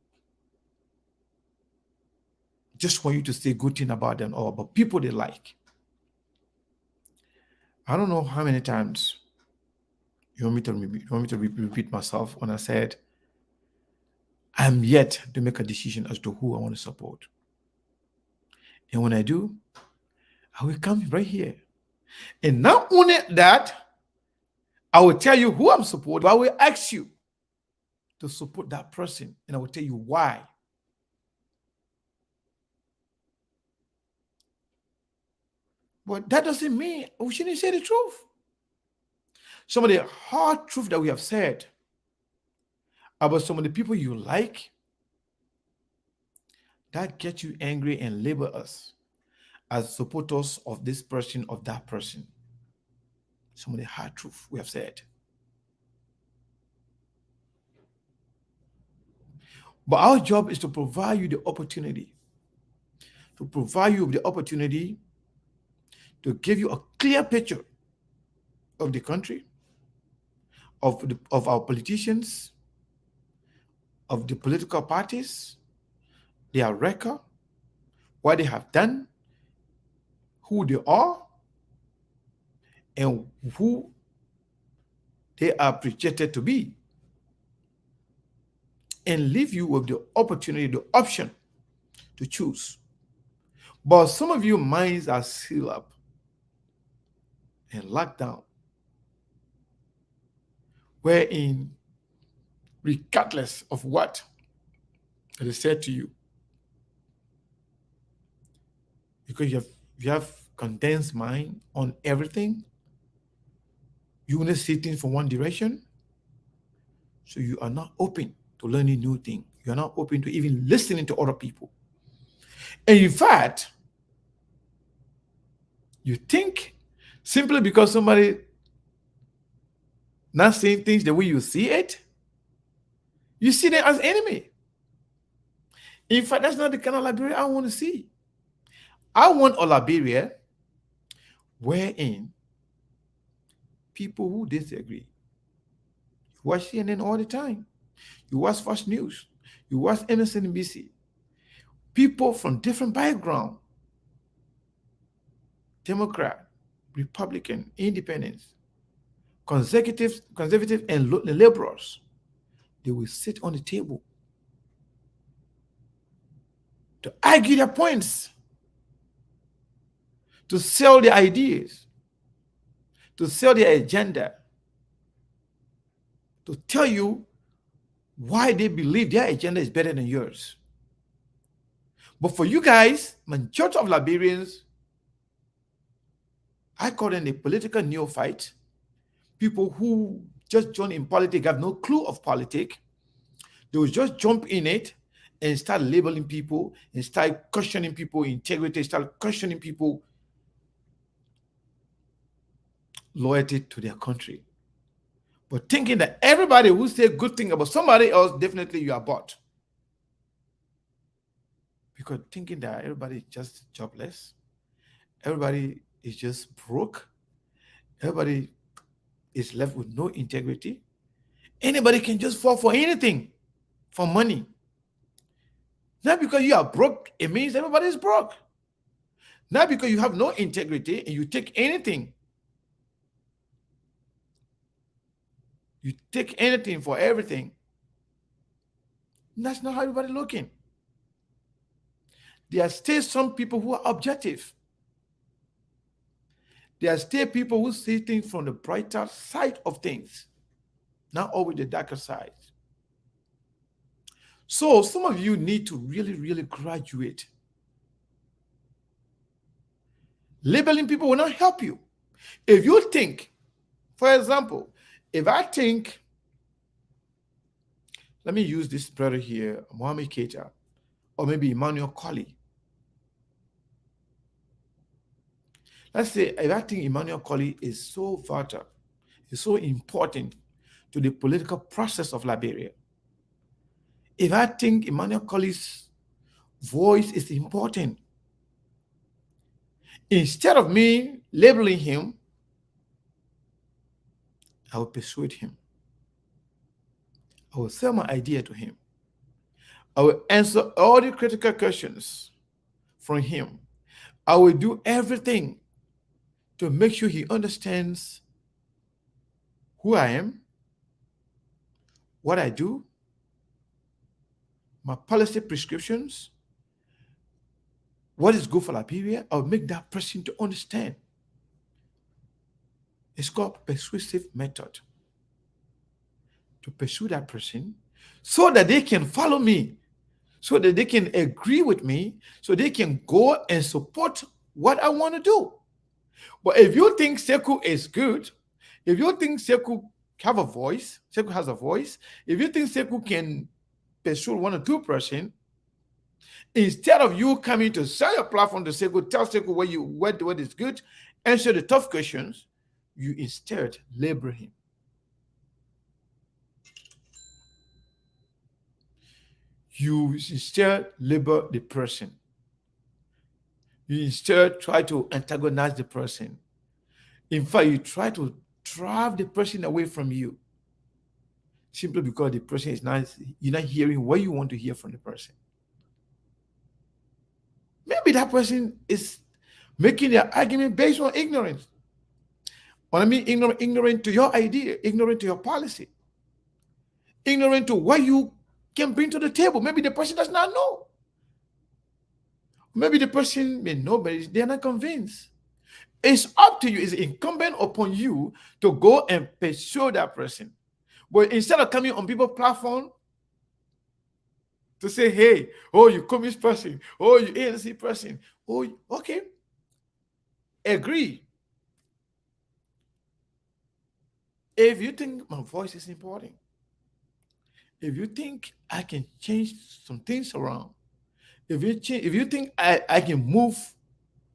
just want you to say good thing about them, or about people they like. I don't know how many times you want me to repeat myself when I said I'm yet to make a decision as to who I want to support. And when I do, I will come right here. And not only that, I will tell you who I'm supporting, but I will ask you to support that person, and I will tell you why. But that doesn't mean we shouldn't say the truth. Some of the hard truth that we have said about some of the people you like, that gets you angry and label us as supporters of this person, of that person. Some of the hard truth we have said. But our job is to provide you the opportunity, to give you a clear picture of the country, of our politicians, of the political parties, their record, what they have done, who they are, and who they are projected to be, and leave you with the opportunity, the option to choose. But some of your minds are sealed up and locked down, wherein, regardless of what it is said to you, because you have condensed mind on everything, you only see things from one direction, so you are not open to learning new things. You're not open to even listening to other people. And in fact, you think simply because somebody not saying things the way you see it, you see them as enemy. In fact, that's not the kind of Liberia I want to see. I want a Liberia wherein people who disagree, you watch CNN all the time, you watch Fox News, you watch MSNBC, people from different backgrounds, Democrat, Republican, Independents, conservative, and liberals, they will sit on the table to argue their points, to sell their ideas, to sell their agenda, to tell you why they believe their agenda is better than yours. But for you guys, majority of Liberians, I call them a political neophyte, people who just join in politics, have no clue of politics. They will just jump in it and start labeling people and start questioning people integrity, start questioning people loyalty to their country. But thinking that everybody who say good thing about somebody else, definitely you are bought. Because thinking that everybody is just jobless, everybody is just broke, everybody is left with no integrity. Anybody can just fall for anything for money. Not because you are broke, it means everybody is broke. Not because you have no integrity and you take anything. You take anything for everything. That's not how everybody looking. There are still some people who are objective. There are still people who see things from the brighter side of things, not always the darker side. So some of you need to really, really graduate. Labeling people will not help you. If you think, for example, if I think, let me use this brother here, Mohammed Keita, or maybe Emmanuel Colley. Let's say if I think Emmanuel Colley is so vital, is so important to the political process of Liberia. If I think Emmanuel Colley's voice is important, instead of me labeling him, I will persuade him. I will sell my idea to him. I will answer all the critical questions from him. I will do everything to make sure he understands who I am, what I do, my policy prescriptions, what is good for Liberia. I'll make that person to understand. It's called persuasive method. To pursue that person so that they can follow me, so that they can agree with me, so they can go and support what I want to do. But if you think Sekou is good, if you think Sekou have a voice, Sekou has a voice, if you think Sekou can pursue 1 or 2 person, instead of you coming to sell your platform to Sekou, tell Sekou what is good, answer the tough questions, you instead label him. You instead label the person. You instead try to antagonize the person. In fact, you try to drive the person away from you simply because the person is not, you're not hearing what you want to hear from the person. Maybe that person is making their argument based on ignorance. What I mean, ignorant to your idea, ignorant to your policy, ignorant to what you can bring to the table. Maybe the person does not know. Maybe the person may know, but they're not convinced. It's up to you. It's incumbent upon you to go and pursue that person. But instead of coming on people's platform to say, hey, oh, you communist person, oh, you ANC person, oh, okay, agree. If you think my voice is important, if you think I can change some things around, if you think I can move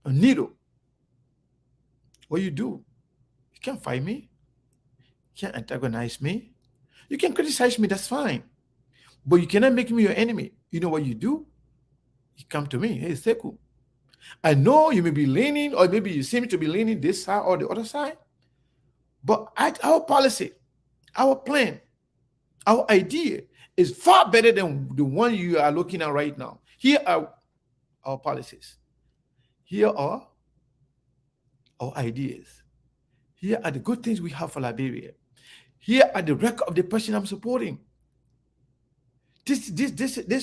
a needle, what you do? You can't fight me. You can't antagonize me. You can criticize me, that's fine. But you cannot make me your enemy. You know what you do? You come to me, hey, Sekou, I know you may be leaning, or maybe you seem to be leaning this side or the other side, but our policy, our plan, our idea is far better than the one you are looking at right now. Here are our policies. Here are our ideas. Here are the good things we have for Liberia. Here are the record of the person I'm supporting. This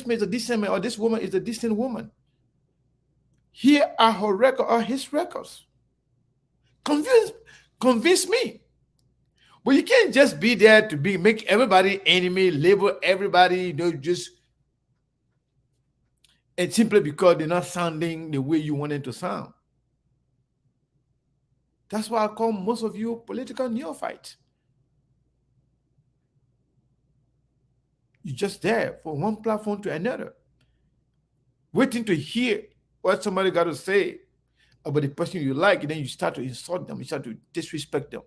man is a decent man, or this woman is a decent woman. Here are her record, or his records. Convince me. But you can't just be there to make everybody enemy, label everybody, just And simply because they're not sounding the way you want them to sound. That's why I call most of you political neophytes. You're just there from one platform to another, waiting to hear what somebody got to say about the person you like, and then you start to insult them, you start to disrespect them.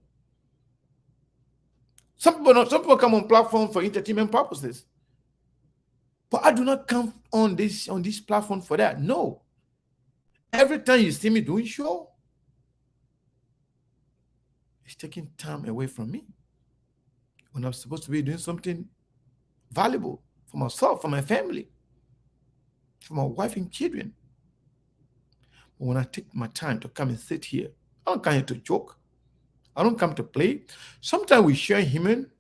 Some people come on platform for entertainment purposes. But I do not come on this platform for that. No. Every time you see me doing show, it's taking time away from me when I'm supposed to be doing something valuable for myself, for my family, for my wife and children. But when I take my time to come and sit here, I don't come here to joke. I don't come to play. Sometimes we share human.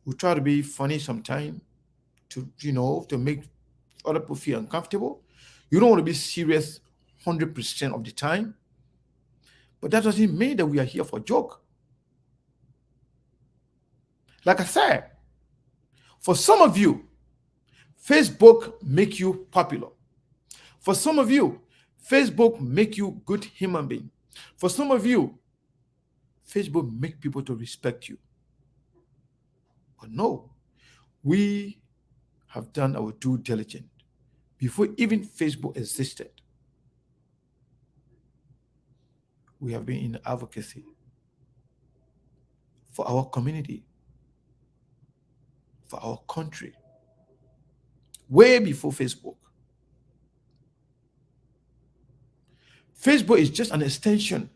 We try to be funny sometimes to make other people feel uncomfortable. You don't want to be serious 100% of the time. But that doesn't mean that we are here for joke. Like I said, for some of you, Facebook make you popular. For some of you, Facebook make you good human being. For some of you, Facebook make people to respect you. But no, we have done our due diligence before even Facebook existed. We have been in advocacy for our community, for our country, way before Facebook. Facebook is just an extension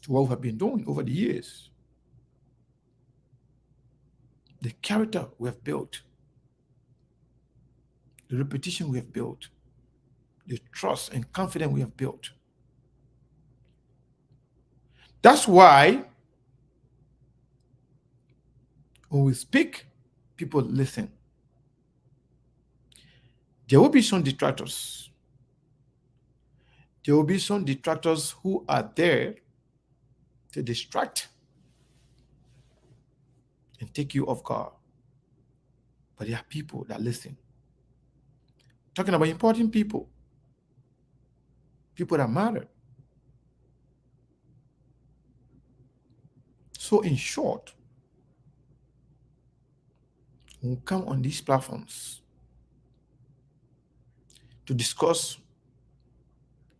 to what we have been doing over the years. The character we have built, the reputation we have built, the trust and confidence we have built. That's why when we speak, people listen. There will be some detractors. There will be some detractors who are there to distract and take you off guard. But there are people that listen. Talking about important people. People that matter. So in short, when we come on these platforms to discuss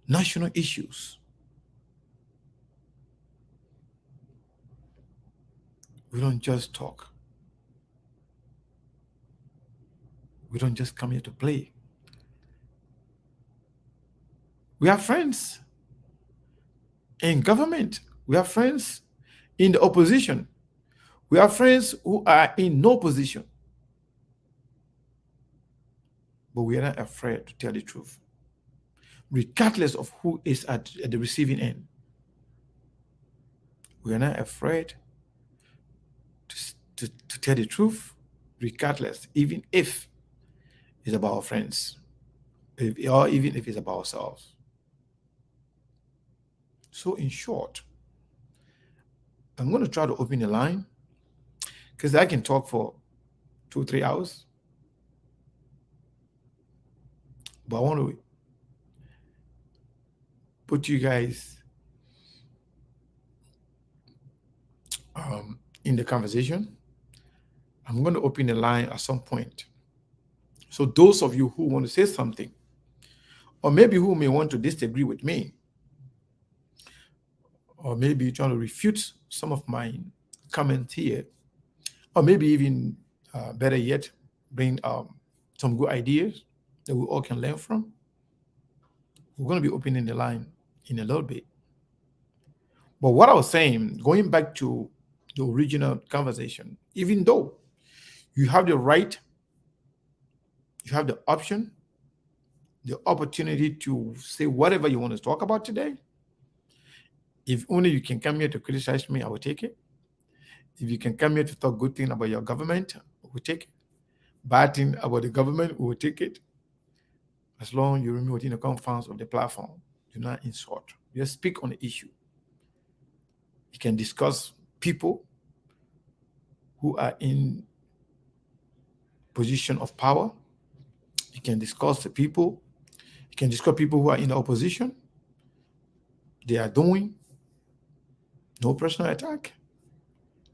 national issues, we don't just talk. We don't just come here to play. We have friends in government. We have friends in the opposition. We have friends who are in no position. But we are not afraid to tell the truth, regardless of who is at the receiving end. We are not afraid to tell the truth, regardless, even if it's about our friends, or even if it's about ourselves. So in short, I'm going to try to open the line because I can talk for 2-3 hours. But I want to put you guys in the conversation. I'm going to open the line at some point. So those of you who want to say something, or maybe who may want to disagree with me, or maybe trying to refute some of my comments here, or maybe even better yet, bring some good ideas that we all can learn from. We're going to be opening the line in a little bit. But what I was saying, going back to the original conversation, even though you have the right, you have the option, the opportunity to say whatever you want to talk about today. If only you can come here to criticize me, I will take it. If you can come here to talk good thing about your government, we will take it. Bad thing about the government, we will take it. As long as you remain within the confines of the platform, do not insult. Just speak on the issue. You can discuss people who are in position of power. You can discuss the people. You can discuss people who are in the opposition. They are doing no personal attack,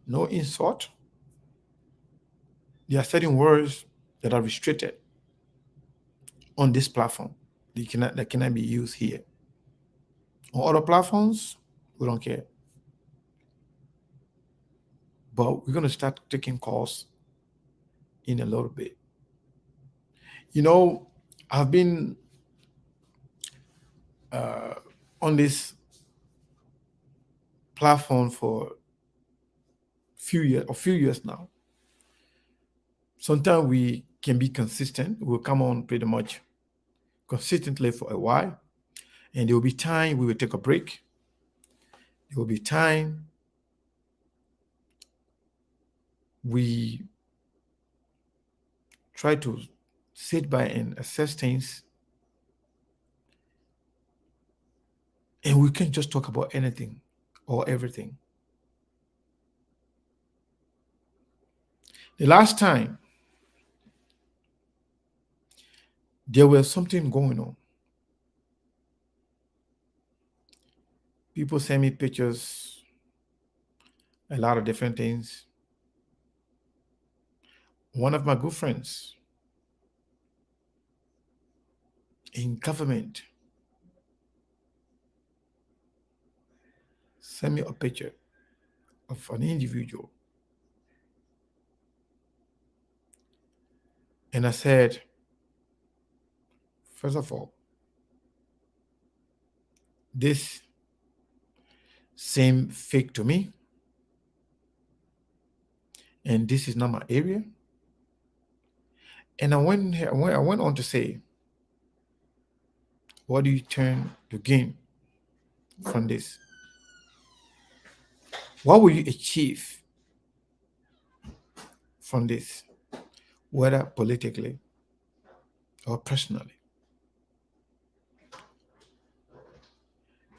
no insult. There are certain words that are restricted on this platform. That cannot be used here. On other platforms, we don't care. But we're going to start taking calls in a little bit. I've been on this platform for a few years now. Sometimes we can be consistent. We'll come on pretty much consistently for a while. And there will be time we will take a break. There will be time we try to sit by and assess things. And we can't just talk about anything or everything. The last time, there was something going on. People send me pictures, a lot of different things. One of my good friends in government sent me a picture of an individual. And I said, first of all, this seems fake to me. And this is not my area. And I went on to say, what do you turn to gain from this? What will you achieve from this, whether politically or personally?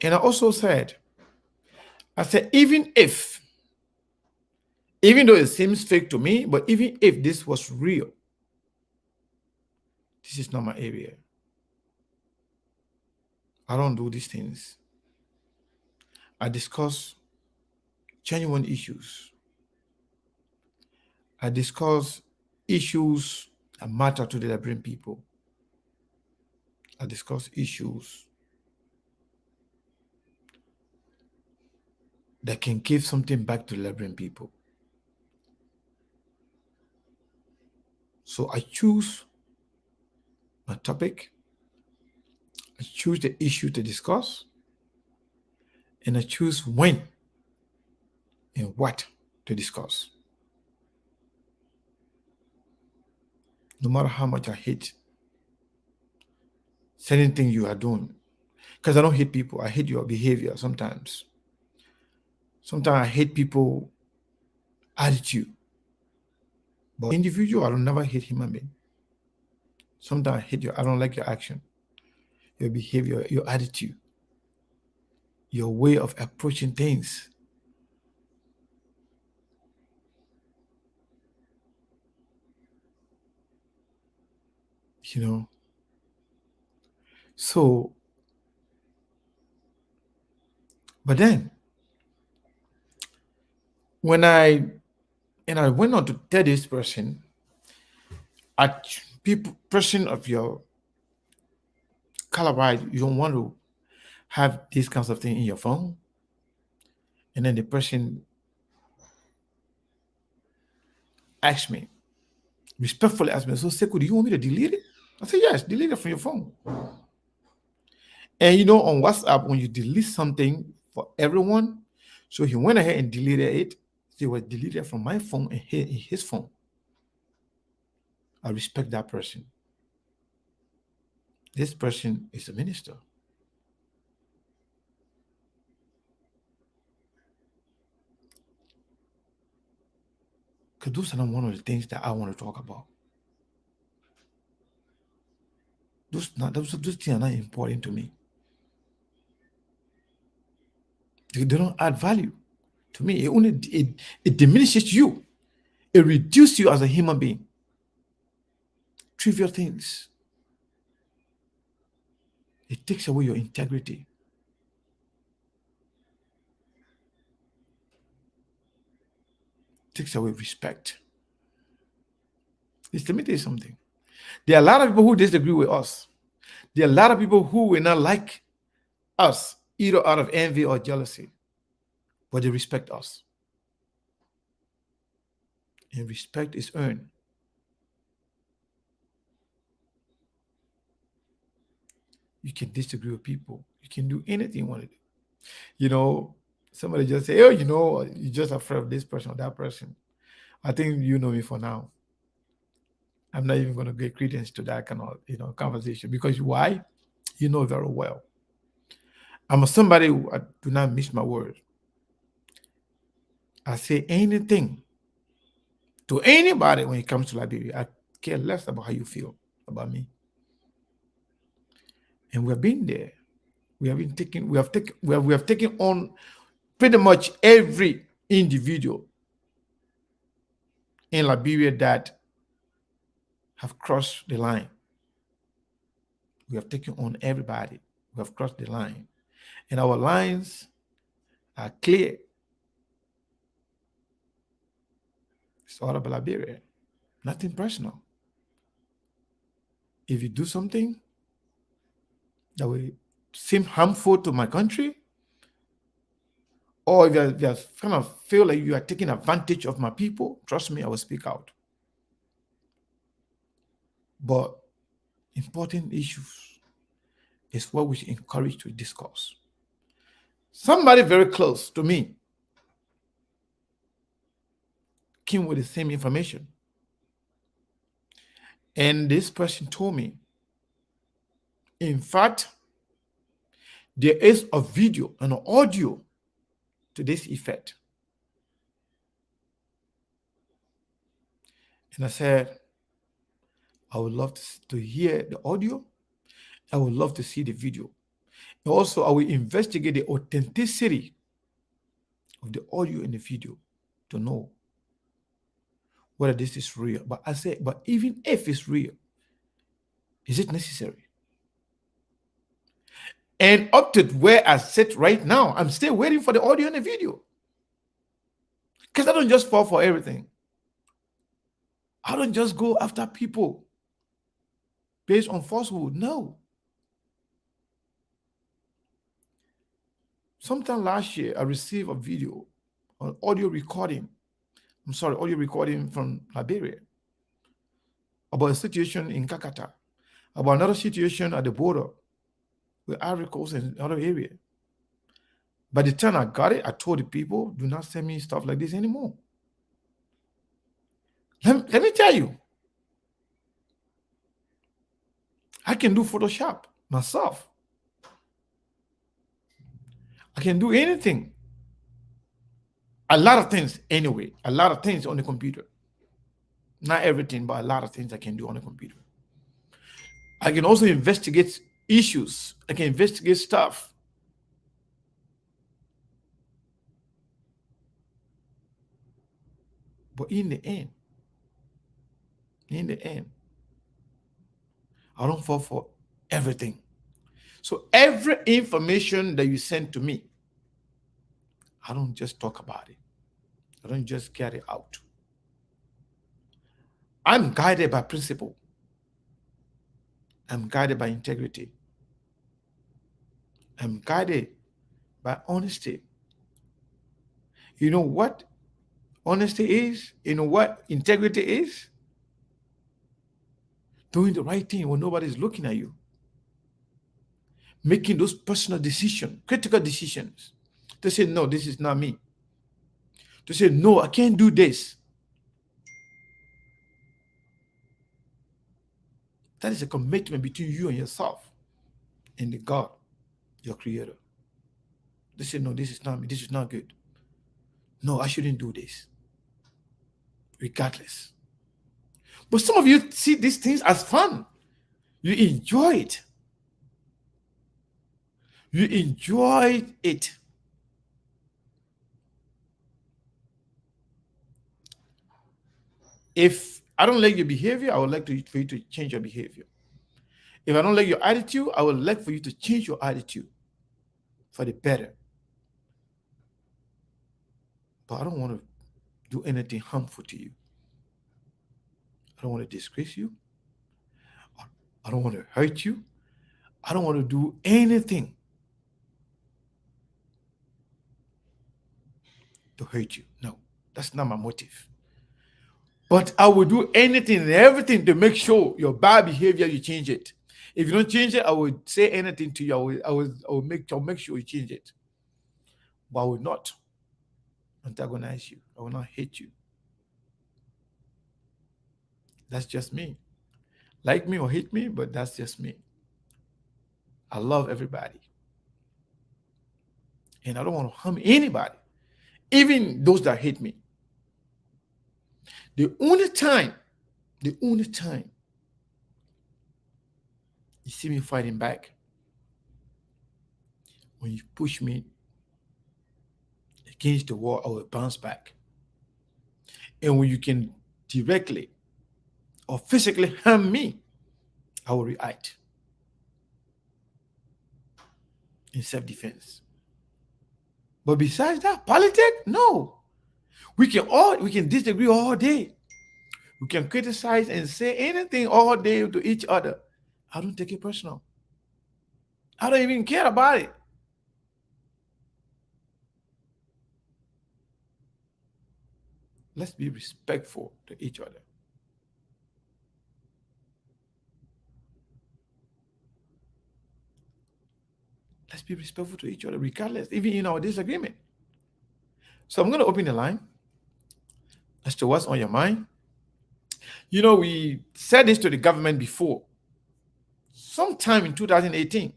And I also said, even though it seems fake to me, but even if this was real, this is not my area. I don't do these things. I discuss genuine issues. I discuss issues that matter to the Liberian people. I discuss issues that can give something back to the Liberian people. So I choose my topic, I choose the issue to discuss, and I choose when and what to discuss. No matter how much I hate certain things you are doing, because I don't hate people, I hate your behavior sometimes. Sometimes I hate people attitude. But individual, I don't never hate human being. Sometimes I don't like your action, your behavior, your attitude, your way of approaching things. So, but then, when I went on to tell this person, person of your caliber, you don't want to have these kinds of things in your phone. And then the person asked me, respectfully asked me, so Sekou, do you want me to delete it? I said, yes, delete it from your phone. And on WhatsApp, when you delete something for everyone, so he went ahead and deleted it. It was deleted from my phone and his phone. I respect that person. This person is a minister. Because those are not one of the things that I want to talk about. Those things are not important to me. They don't add value to me. It diminishes you. It reduces you as a human being. trivial things. It takes away your integrity. It takes away respect. Let me tell you something. There are a lot of people who disagree with us. There are a lot of people who will not like us, either out of envy or jealousy, but they respect us. And respect is earned. You can disagree with people. You can do anything you want to do. You know, somebody just say, oh, you know, you're just afraid of this person or that person. I think you know me for now. I'm not even going to give credence to that kind of, conversation. Because why? You know very well. I'm somebody who I do not miss my word. I say anything to anybody when it comes to Liberia. I care less about how you feel about me. And we've been there. We have taken on pretty much every individual in Liberia that have crossed the line. We have taken on everybody who have crossed the line. And our lines are clear. It's all about Liberia. Nothing personal. If you do something that will seem harmful to my country, or if you kind of feel like you are taking advantage of my people, trust me, I will speak out. But important issues is what we should encourage to discuss. Somebody very close to me came with the same information. And this person told me, in fact, there is a video and an audio to this effect. And I said, I would love to hear the audio. I would love to see the video. And also, I will investigate the authenticity of the audio and the video to know whether this is real. But I said, but even if it's real, is it necessary? And up to where I sit right now, I'm still waiting for the audio and the video. Because I don't just fall for everything. I don't just go after people based on falsehood. No. Sometime last year, I received a video, an audio recording from Liberia about a situation in Kakata, about another situation at the border with Ivory Coast and other area. By the time I got it, I told the people, do not send me stuff like this anymore. Let me tell you, I can do Photoshop myself. I can do anything. A lot of things anyway. A lot of things on the computer. Not everything, but a lot of things I can do on the computer. I can also investigate issues. I can investigate stuff. But in the end, I don't fall for everything. So every information that you send to me, I don't just talk about it. I don't just carry it out. I'm guided by principle. I'm guided by integrity. I'm guided by honesty. You know what honesty is? You know what integrity is? Doing the right thing when nobody's looking at you. Making those personal decisions, critical decisions. To say, no, this is not me. To say, no, I can't do this. That is a commitment between you and yourself and the God, your creator. They say, no, this is not me. This is not good. No, I shouldn't do this. Regardless. But some of you see these things as fun. You enjoy it. You enjoy it. If I don't like your behavior, I would like for you to change your behavior. If I don't like your attitude, I would like for you to change your attitude for the better. But I don't want to do anything harmful to you. I don't want to disgrace you. I don't want to hurt you. I don't want to do anything to hurt you. No, that's not my motive. But I will do anything and everything to make sure your bad behavior, you change it. If you don't change it, I will say anything to you. I will make sure you change it. But I will not antagonize you. I will not hate you. That's just me. Like me or hate me, but that's just me. I love everybody. And I don't want to harm anybody, even those that hate me. The only time you see me fighting back, when you push me against the wall, I will bounce back. And when you can directly or physically harm me, I will react in self-defense. But besides that, politics, no. We can disagree all day. We can criticize and say anything all day to each other. I don't take it personal. I don't even care about it. Let's be respectful to each other. Let's be respectful to each other, regardless, even in our disagreement. So I'm going to open the line as to what's on your mind. You know, we said this to the government before, sometime in 2018.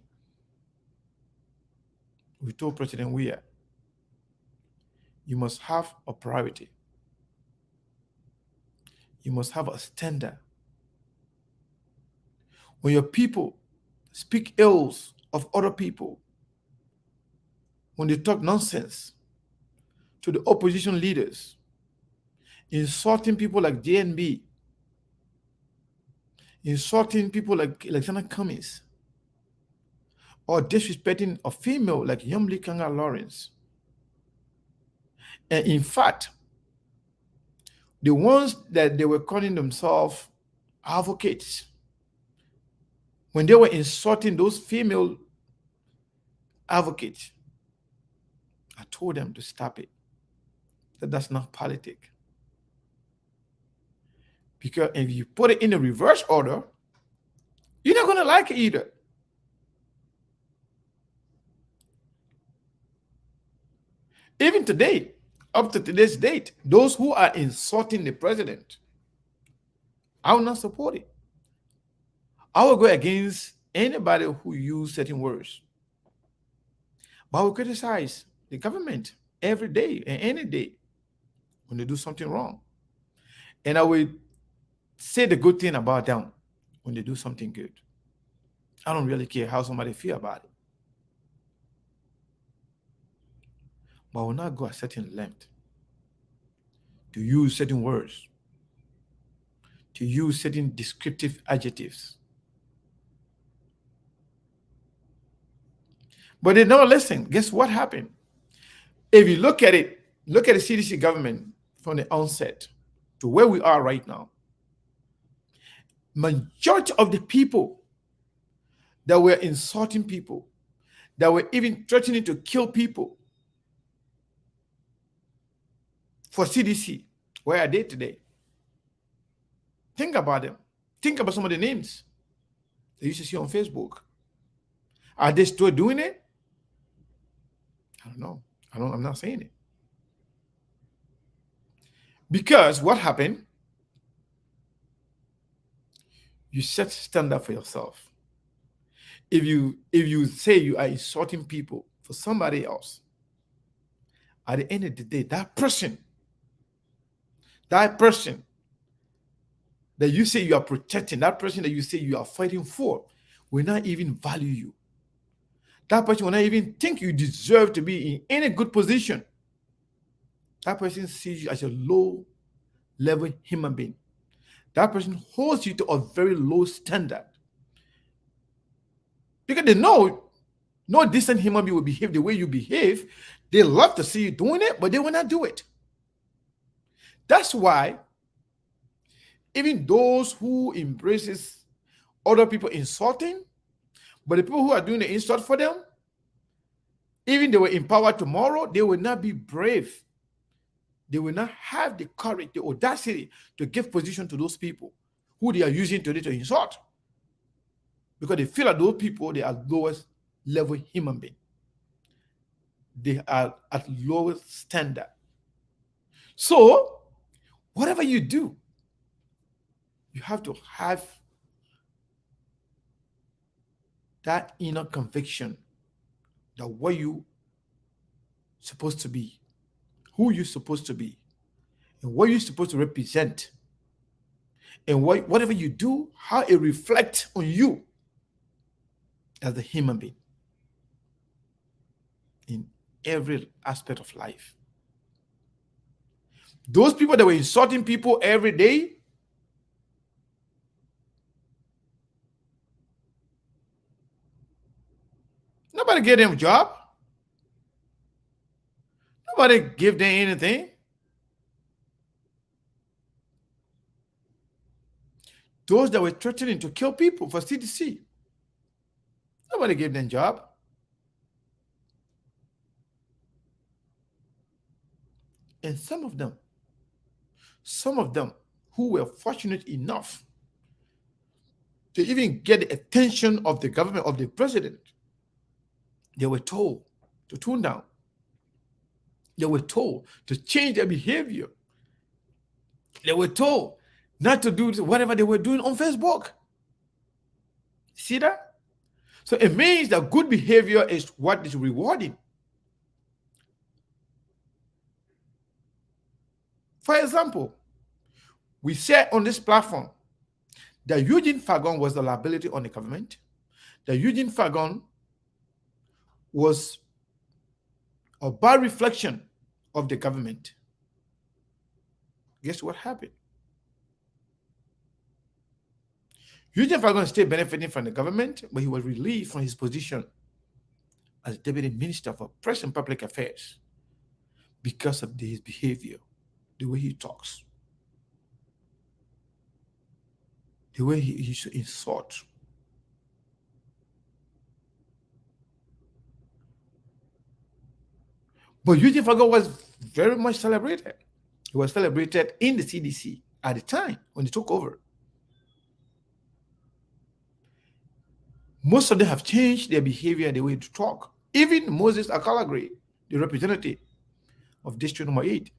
We told President Weah, you must have a priority. You must have a standard. When your people speak ills of other people, when they talk nonsense to the opposition leaders, insulting people like JNB, insulting people like Alexander Cummings, or disrespecting a female like Yumli Kanga Lawrence. And in fact, the ones that they were calling themselves advocates, when they were insulting those female advocates, I told them to stop it. That's not politics. Because if you put it in the reverse order, you're not going to like it either. Even today, up to today's date, those who are insulting the president, I will not support it. I will go against anybody who use certain words. But I will criticize the government every day and any day when they do something wrong. And I will say the good thing about them when they do something good. I don't really care how somebody feel about it. But I will not go a certain length to use certain words, to use certain descriptive adjectives. But they don't listen. Guess what happened? If you look at it, look at the CDC government from the onset to where we are right now. Majority of the people that were insulting people, that were even threatening to kill people for CDC, where are they today? Think about them. Think about some of the names that you used to see on Facebook. Are they still doing it? I don't know. I'm not saying it. Because what happened? You set standard for yourself. If you say you are insulting people for somebody else, at the end of the day, that person that you say you are protecting, that person that you say you are fighting for, will not even value you. That person will not even think you deserve to be in any good position. That person sees you as a low-level human being. that person holds you to a very low standard. Because they know no decent human being will behave the way you behave. They love to see you doing it, but they will not do it. That's why even those who embraces other people insulting, but the people who are doing the insult for them, even they were empowered tomorrow, they will not be brave. They will not have the courage, the audacity to give position to those people who they are using today to insult. Because they feel like those people, they are lowest level human being. They are at lowest standard. So, whatever you do, you have to have that inner conviction that what you supposed to be, who you're supposed to be, and what you're supposed to represent, and whatever you do, how it reflects on you as a human being in every aspect of life. Those people that were insulting people every day, nobody gave them a job. Nobody gave them anything. Those that were threatening to kill people for CDC, nobody gave them a job. And some of them who were fortunate enough to even get the attention of the government, of the president, they were told to tune down. They were told to change their behavior. They were told not to do whatever they were doing on Facebook. See that? So it means that good behavior is what is rewarding. For example, we said on this platform that Eugene Fagon was a liability on the government, that Eugene Fagon was a bad reflection of the government. Guess what happened? Eugene Fagon is still benefiting from the government, but he was relieved from his position as Deputy Minister for Press and Public Affairs because of his behavior, the way he talks, the way he used to insult. But Eugene Fagon was very much celebrated. He was celebrated in the CDC at the time when he took over. Most of them have changed their behavior and the way to talk. Even Moses Akalagri, the representative of District Number 8.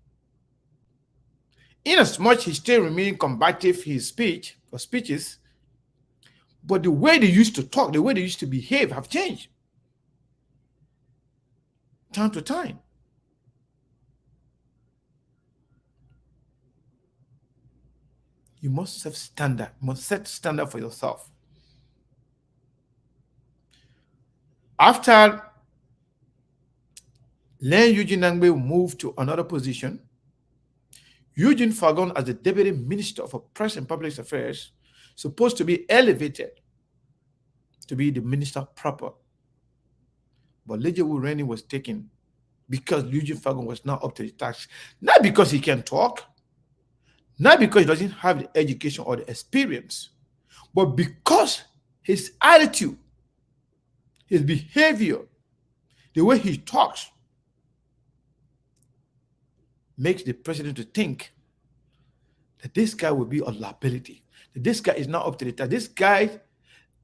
Inasmuch he still remained combative his speeches, but the way they used to talk, the way they used to behave have changed. Time to time. You must set standard. You must set standard for yourself. After Len Eugene Nangbe moved to another position, Eugene Fagon, as the Deputy Minister for Press and Public Affairs, supposed to be elevated to be the minister proper. But Lejewu Reni was taken because Eugene Fagon was not up to the task. Not because he can talk, not because he doesn't have the education or the experience, but because his attitude, his behavior, the way he talks, makes the president to think that this guy will be a liability, that this guy is not up to the task. This guy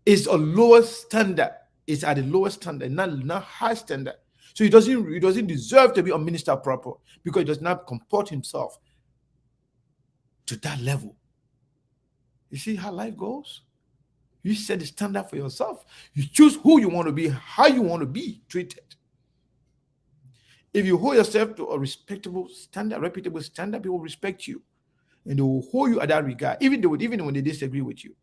is a lower standard, is at the lowest standard, not high standard. So he doesn't deserve to be a minister proper because he does not comport himself to that level. You see how life goes? You set the standard for yourself. You choose who you want to be, how you want to be treated. If you hold yourself to a respectable standard, reputable standard, people will respect you. And they will hold you at that regard, even when they disagree with you.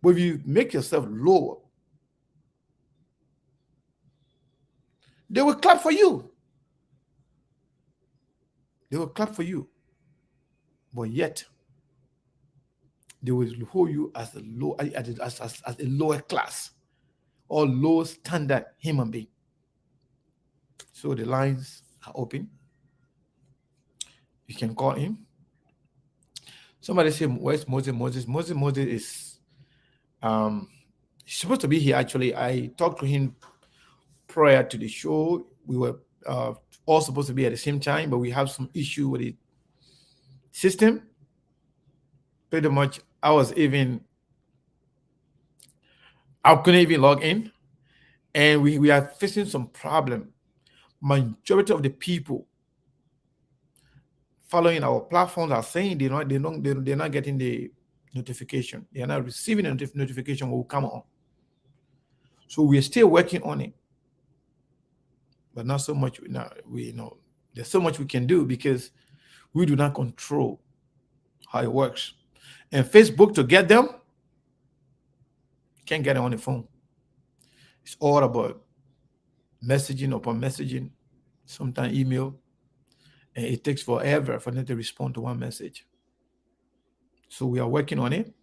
But if you make yourself lower, they will clap for you. They will clap for you. But yet, they will hold you as a low as a lower class or low standard human being. So the lines are open. You can call him. Somebody say, where's Moses? Moses is he's supposed to be here. Actually, I talked to him prior to the show. We were all supposed to be at the same time, but we have some issue with the system. Pretty much, I couldn't even log in, and we are facing some problem. Majority of the people following our platforms are saying they're not getting the notification. They are not receiving a notification when we come on. So we're still working on it, but not so much. We know there's so much we can do because we do not control how it works. And Facebook, to get them, can't get it on the phone. It's all about messaging upon messaging, sometimes email, and it takes forever for them to respond to one message. So we are working on it.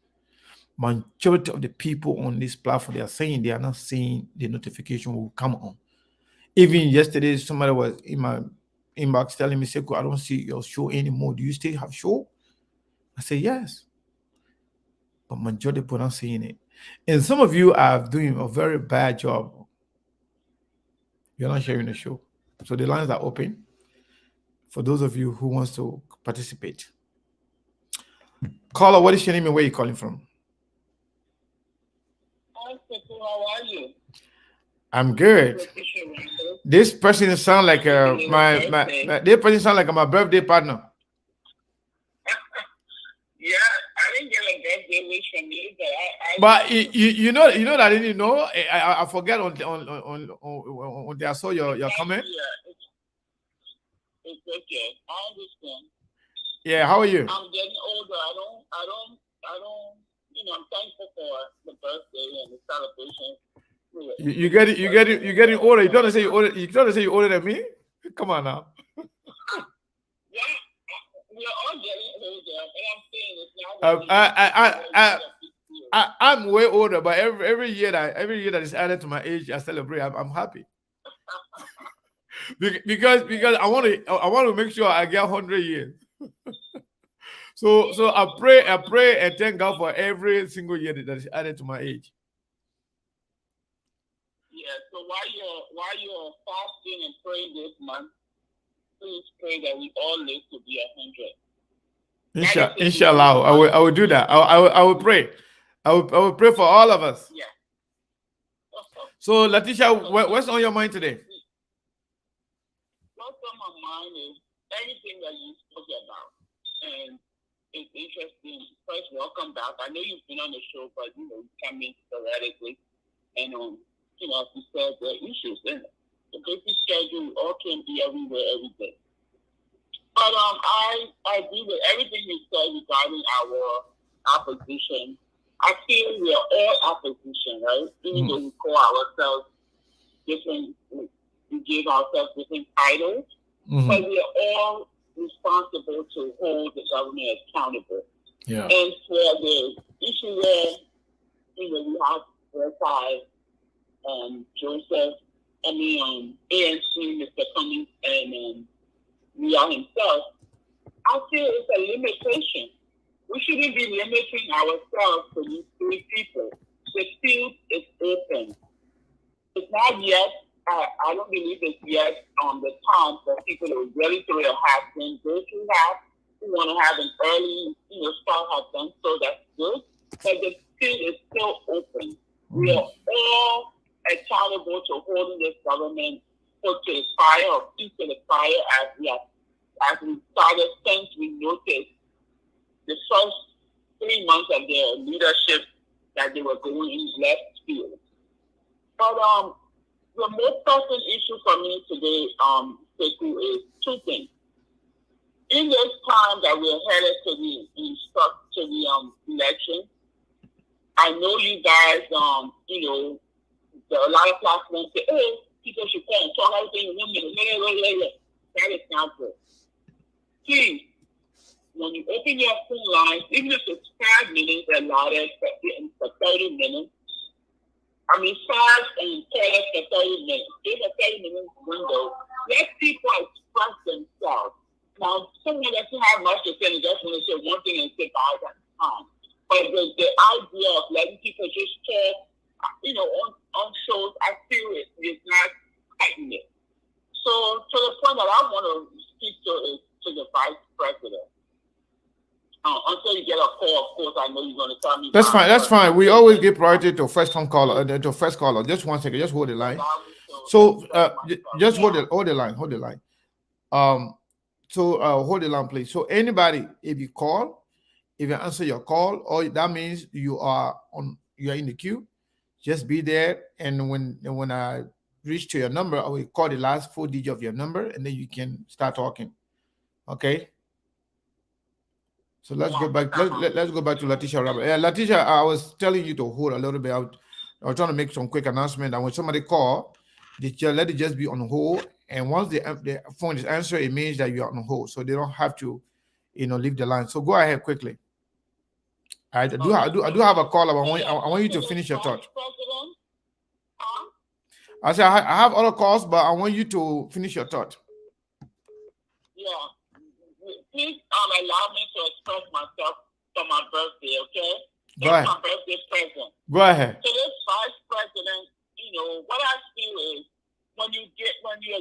Majority of the people on this platform, they are saying they are not seeing the notification will come on. Even yesterday, somebody was in my inbox telling me, Sekou, I don't see your show anymore. Do you still have show? I say, yes. But majority of people are not seeing it. And some of you are doing a very bad job. You're not sharing the show. So the lines are open for those of you who wants to participate. Caller, what is your name and where are you calling from? Hi, Sekou, how are you? I'm good. This person sound like this person sound like my birthday partner. Yeah, I didn't get a birthday wish from you, but you know that I didn't know. I forget on I saw your comment. Yeah, it's okay. I understand. Yeah, how are you? I'm getting older. I don't. I'm thankful for the birthday and the celebration. You're getting older. You trying to say you're older? You trying to say you're older than me? Come on now. Yeah, we're all getting older, but I'm saying it's not. I'm way older, but every year that is added to my age, I celebrate. I'm happy because I want to make sure I get 100 years. So I pray and thank God for every single year that is added to my age. Yeah, so while you're fasting and praying this month, please pray that we all live to be 100. Inshallah, I will do that. I will pray. I will pray for all of us. Yeah. So Letitia, what's on your mind today? What's on my mind is everything that you spoke about, and it's interesting. First, welcome back. I know you've been on the show, but you come in sporadically, and as you said, there are issues in it. The busy schedule, all can be everywhere, every day. But I agree with everything you said regarding our opposition. I feel we are all opposition, right? Even though we call ourselves different, we give ourselves different titles, but we are all responsible to hold the government accountable. Yeah. And for the issue where we have Versailles, Joseph, ANC, Mr. Cummings, and Ria himself, I feel it's a limitation. We shouldn't be limiting ourselves to these three people. The field is open. It's not yet, I don't believe it's yet the time for people to really throw their hats in. Those who want to have an early, start have done so, that's good. But the field is still open. We are all accountable to holding this government put to the fire or feet to the fire as we started since we noticed the first 3 months of their leadership that they were going in left field. But the most pressing issue for me today, Sekou, is two things. In this time that we're headed to the election, I know you guys, there are a lot of platforms say, oh, people should come and talk everything in 1 minute. That is not good. Please, when you open your phone lines, even if it's 5 minutes allotted for 30 minutes, 5 and callers for 30 minutes. Give a 30-minute window. Let people express themselves. Now, someone doesn't have much to say and just want to say one thing and say bye at the time. But the idea of letting people just talk, on shows, I feel it is not cutting it. So, to the point that I want to speak to is to the vice president. Until you get a call, of course, I know you're going to tell me. That's fine. That's fine. We always give priority to first phone caller. To first caller. Just 1 second. Just hold the line. So, just hold the line. Hold the line. Hold the line, please. So, anybody, if you call, if you answer your call, or that means you are in the queue. Just be there, and when I reach to your number, I will call the last 4 digits of your number, and then you can start talking. Okay. So let's go back. Let's go back to Letitia Robert. Letitia, I was telling you to hold a little bit out. I was trying to make some quick announcement. And when somebody call, let it just be on hold. And once the phone is answered, it means that you are on hold, so they don't have to, leave the line. So go ahead quickly. I do have a call. I want you to finish your thought. I said I have other calls, but I want you to finish your thought. Yeah. Please allow me to express myself for my birthday, okay? Go ahead. My birthday present. Go ahead. So this vice president, what I feel is when you're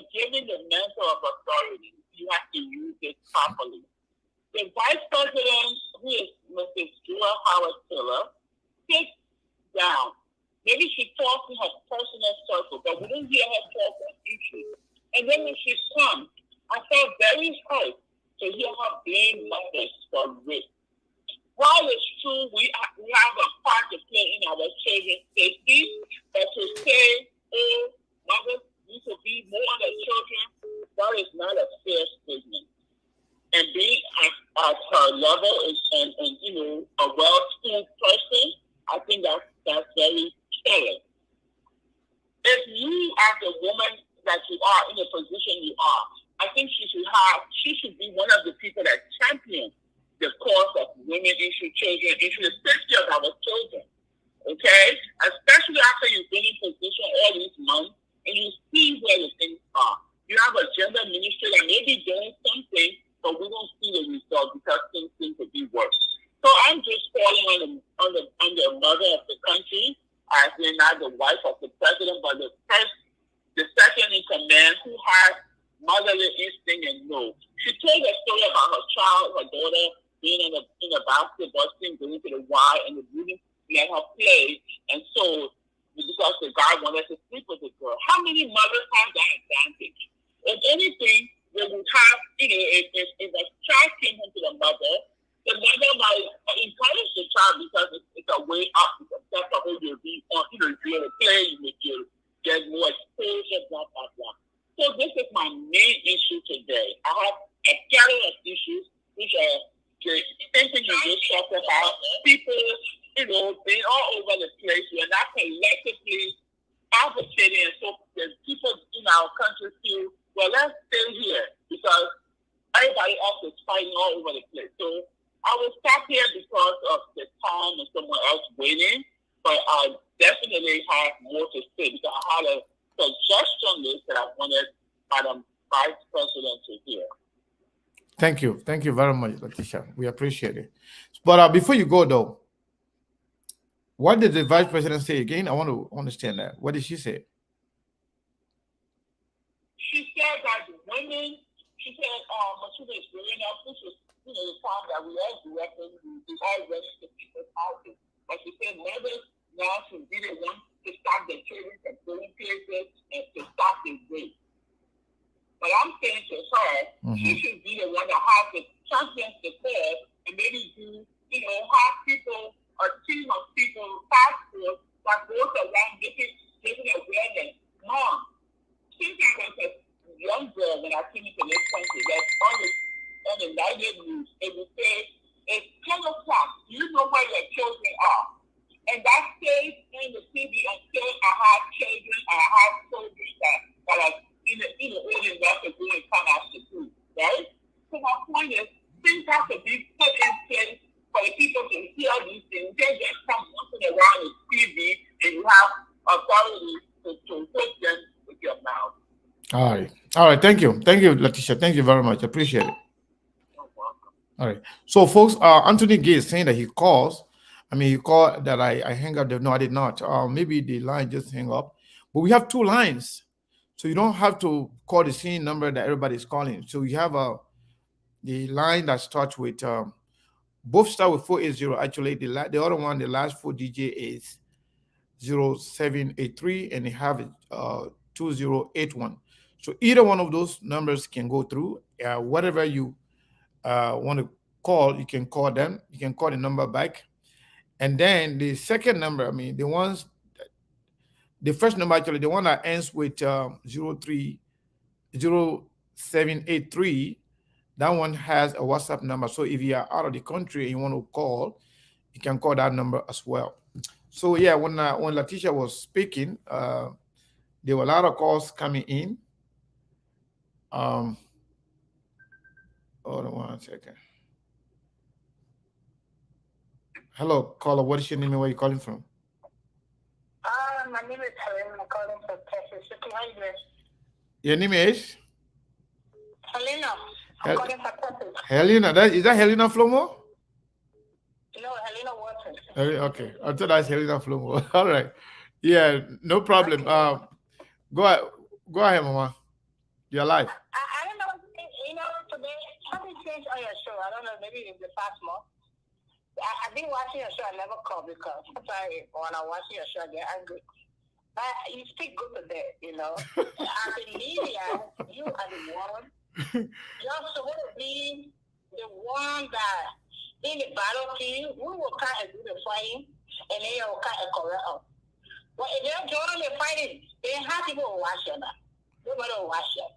given the mantle of authority, you have to use it properly. The vice president, who is Mrs. Jewel Howard Taylor, sits down. Maybe she talks in her personal circle, but we didn't hear her talk on issues. And then when she comes, I felt very hurt to hear her blame mothers for rape. While it's true we have a part to play in our children's safety, but to say, mothers need to be more on the children, that is not a fair statement. And being at her level and a well-schooled person, I think that's very fair. If you, as a woman that you are in the position you are, I think she should be one of the people that champion the cause of women issue, children issue, the safety of our children. Okay? Especially after you've been in position all these months and you see where the things are. You have a gender ministry that may be doing something, but we don't see the result because things seem to be worse. So I'm just calling on the mother of the country, as in not the wife of the president, but the second in command who has motherly instinct and know. She told a story about her child, her daughter, being in a basketball team, going to the Y, and the wouldn't let her play. And so, because the guy wanted to sleep with the girl. How many mothers have that advantage? If anything, they would have, if a child came into the mother might encourage the child because it's a way up. It's a step of who you'll be on. You're able to play, you get more exposure, blah, blah, blah. So this is my main issue today. I have a plethora of issues, which are the same thing you just talked about. People, being all over the place. We're not collectively advocating, and so the people in our country feel, well, let's stay here because everybody else is fighting all over the place. So I will stop here because of the time and someone else waiting, but I definitely have more to say because I had a suggestion list that I wanted Madam Vice President to hear. Thank you. Thank you very much, Letitia. We appreciate it. But before you go, though, what did the Vice President say again? I want to understand that. What did she say? She said that women, she said, when she was growing up, this was, the time that we all grew up in, we all went to people's houses. But she said mothers now should be the ones to stop the children from going places and to stop the rape. But I'm saying to her, she should be the one that has the champions the cause and maybe do, have people, a team of people, task force that goes around giving awareness. Mom, since I was a young girl when I came into this country, that's on the nightly news, it would say, it's 10 o'clock, you know where your children are. And that stays in the TV until I have children that are old enough to go and come out to school, right? So my point is, things have to be see all these things. They just come walking around with TV, and you have authority to take them with your mouth. All right. Thank you, Letitia. Thank you very much. Appreciate it. You're welcome. All right. So, folks, Anthony Gay is saying that he calls. I mean, he called that I hang up. No, I did not. Maybe the line just hang up. But we have two lines, so you don't have to call the same number that everybody's calling. So you have the line that starts with both start with 480. Actually, the other one, the last four digit is 0783, and they have it 2081. So either one of those numbers can go through. Whatever you want to call, you can call them. You can call the number back. And then the second number, I mean, the first number, actually, the one that ends with 0783, that one has a WhatsApp number. So if you are out of the country and you want to call, you can call that number as well. So yeah, when Letitia was speaking, there were a lot of calls coming in. Hold on 1 second. Hello, caller. What is your name and where are you calling from? My name is Helena. I'm calling from Texas. How are you doing? Your name is? Helena. I'm calling from Texas. Helena. Is that Helena Flomo? No, Helena Watson. Okay. I thought that's Helena Flomo. All right. Yeah, no problem. Okay. Go ahead, Mama. You're live. I don't know. Today, something changed on your show. I don't know. Maybe in the past month. I've been watching your show. I never call because sometimes when I'm watching your show, I get angry. But you speak good today, As a media, you are the one. You're supposed to be the one that in the battlefield, we will come and do the fighting, and then you will come and correct us. But if they're joining the fighting, they have people who watch you now. Nobody will watch you.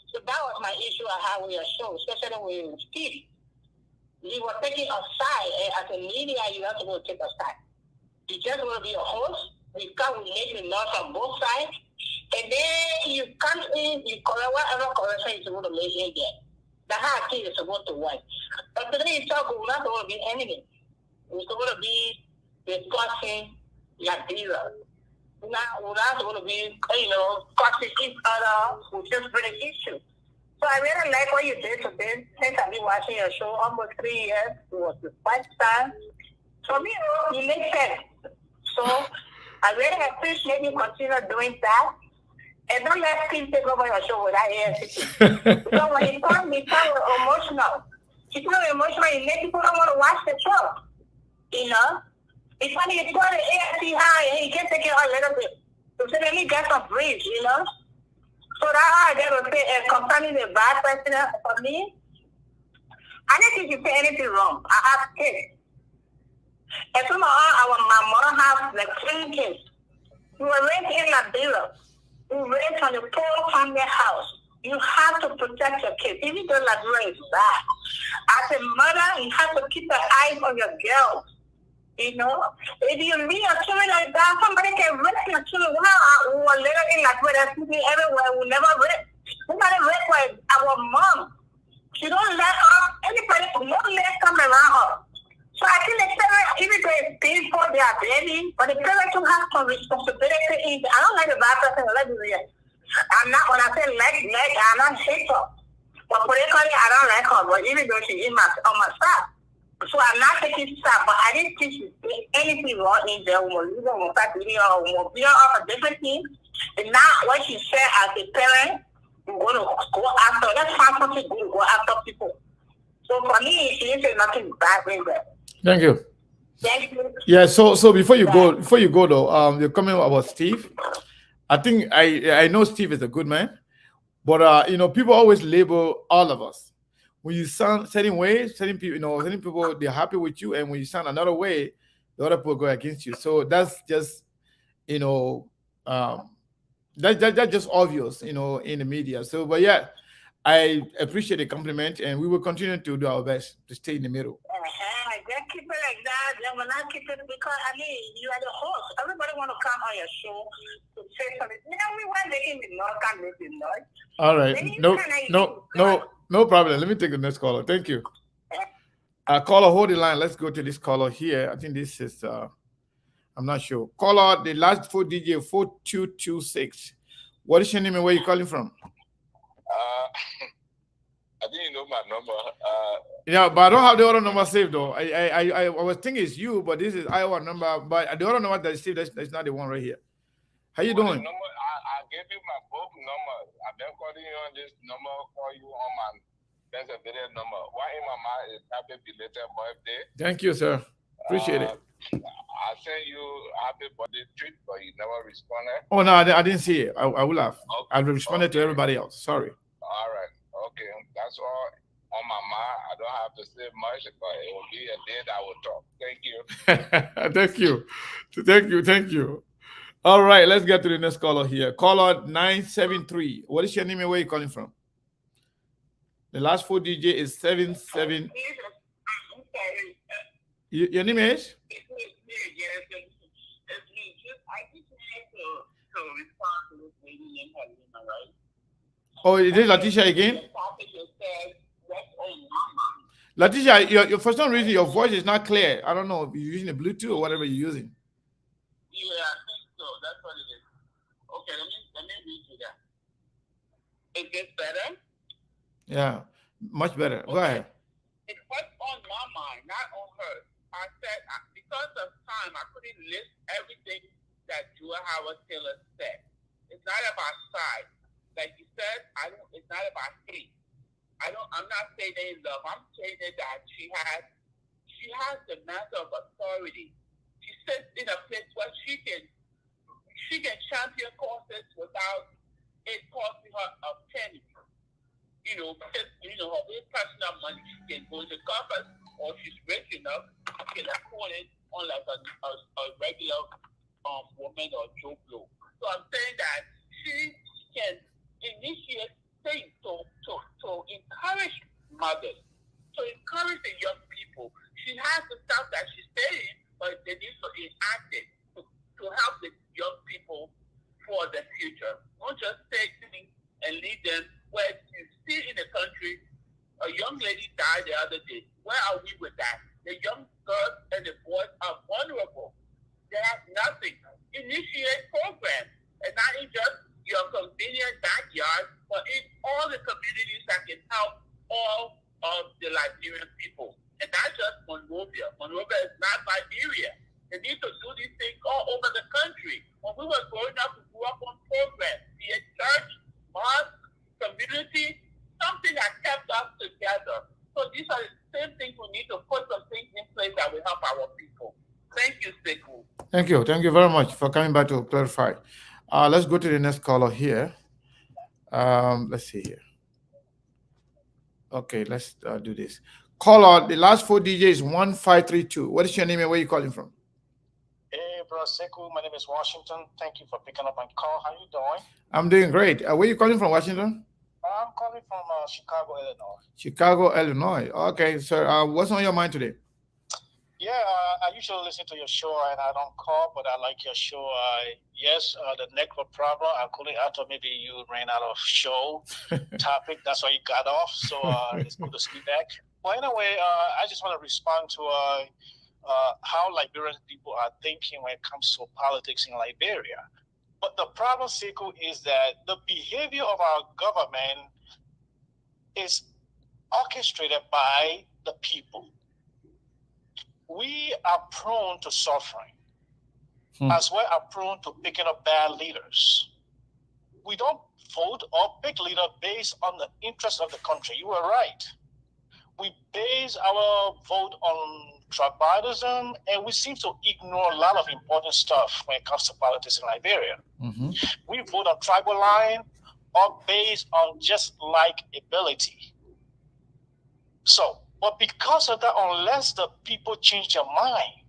So that was my issue I had with your show, especially with Steve. You were taking a side, and as a media, you have to go take a side. You just want to be a host. You come with making noise on both sides, and then you come in, you correct whatever correction you're supposed to make in there. That's how a kid is supposed to work. But today you talk, we're not supposed to be enemies. We're supposed to be discussing your dealer. We're not supposed to be, cussing each other with just bring an issue. So I really like what you did today. Since I've been watching your show almost 3 years, it was the first time. For me, you make sense. So I really appreciate you continue doing that. And don't let Steve take over your show without AFCC. Because when you talk emotional. You talk emotional, you make people don't want to watch the show. It's funny, you call the AFC high and you can take it a little bit. So let me get some breeze, So that's how I get to say, concerning the bad president, for me, I don't think you say anything wrong. I have kids. And some of my mother has like 3 kids. We were raised in Liberia. We were raised on a poor family house. You have to protect your kids. Even though Liberia is bad. As a mother, you have to keep an eye on your girls. If you meet your children like that, somebody can rape your children. We were living in Liberia, everywhere. We never rape. Somebody rape like our mom. She don't let anybody, no let come around her. So I think the parents, even though it's painful, they are baby, but the parents will have some responsibility. I don't like the bad person, I'm not, when I say I'm not hater. But politically, I don't like her, but even though she's on my side. So I'm not taking stuff, but I didn't think she did anything wrong in there. We'll start doing a different thing. And now what she said as a parent, we're going to go after, let's find something good to go after people. So for me, she didn't say nothing bad in there. Thank you. Thank you. Yeah, so before you go though, you're coming about Steve. I think I know Steve is a good man, but people always label all of us. When you sound certain ways, certain people they're happy with you, and when you sound another way, the other people go against you. So that's just that's just obvious, in the media. So, but yeah, I appreciate the compliment, and we will continue to do our best to stay in the middle. Just keep it like that. Then when I keep it, because you are the host. Everybody want to come on your show to say something. We want making the noise, can't make the noise. All right. No problem. Let me take the next caller. Thank you. Caller, hold the line. Let's go to this caller here. I think this is, I'm not sure. Caller, the last 4 digit 4226. What is your name and where you calling from? I didn't know my number. Yeah, but I don't have the other number saved though. I was thinking it's you, but this is Iowa number. But the other number that's saved, that's not the one right here. How you doing? Number, I gave you my both number. I've been calling you on this number, call you on my Pennsylvania number. Why in my mind is happy belated birthday? Thank you, sir. Appreciate it. I sent you happy birthday tweet, but you never responded. Oh no, I didn't see it. I will have. Okay. I responded to everybody else. Sorry. All right. Okay. That's all on my mind. I don't have to say much, but it will be a day that I will talk. Thank you. Thank you. All right, let's get to the next caller here. Caller 973. What is your name and where are you calling from? The last 4 digit is 77. I'm sorry. Your name is? It's me again. It's me. I just wanted to respond to this lady named Helena, right? Oh, is this Letitia again? The topic says, what's on my mind? Letitia, your for some reason your voice is not clear. I don't know if you're using a Bluetooth or whatever you're using. Yeah, I think so. That's what it is. Okay, let me read you that. Is this better? Yeah, much better. Go ahead. It's what's on my mind, not on hers. I said, because of time, I couldn't list everything that Joy Howard Taylor said. It's not about size. Like you said, it's not about hate. I'm not saying they love. I'm saying that she has the mantle of authority. She sits in a place where she can champion causes without it costing her a penny. Because, her own personal money, she can go to conference, or she's rich enough, she can afford it on like a regular woman or Joe Blow. So I'm saying that she can initiate things to encourage mothers, to encourage the young people. She has the stuff that she's saying, but they need to enact it to help the young people for the future. Don't just say things and leave them where you see in the country. A young lady died the other day. Where are we with that? The young girls and the boys are vulnerable. They have nothing. Initiate programs, and not in just your convenient backyard, but in all the communities that can help all of the Liberian people. And not just Monrovia. Monrovia is not Liberia. They need to do these things all over the country. When we were growing up, we grew up on programs, be it church, mosque, community, something that kept us together. So these are the same things we need to put some things in place that will help our people. Thank you, Sekou. Thank you. Thank you very much for coming back to clarify. Let's go to the next caller here. Let's see here. Okay, let's do this. Caller, the last 4 digits is 1532. What is your name and where are you calling from? Hey, bro, Sekou. My name is Washington. Thank you for picking up my call. How you doing? I'm doing great. Where are you calling from, Washington? I'm calling from Chicago, Illinois. Chicago, Illinois. Okay, sir. What's on your mind today? Yeah, I usually listen to your show and I don't call, but I like your show. Yes, the network problem. I couldn't answer. Maybe you ran out of show topic. That's why you got off. So it's good to see back. Well, anyway, I just want to respond to how Liberian people are thinking when it comes to politics in Liberia. But the problem, Sekou, is that the behavior of our government is orchestrated by the people. We are prone to suffering, as well as prone to picking up bad leaders. We don't vote or pick leader based on the interests of the country. You are right. We base our vote on tribalism, and we seem to ignore a lot of important stuff when it comes to politics in Liberia. We vote on tribal line or based on just like ability. So, but because of that, unless the people change their mind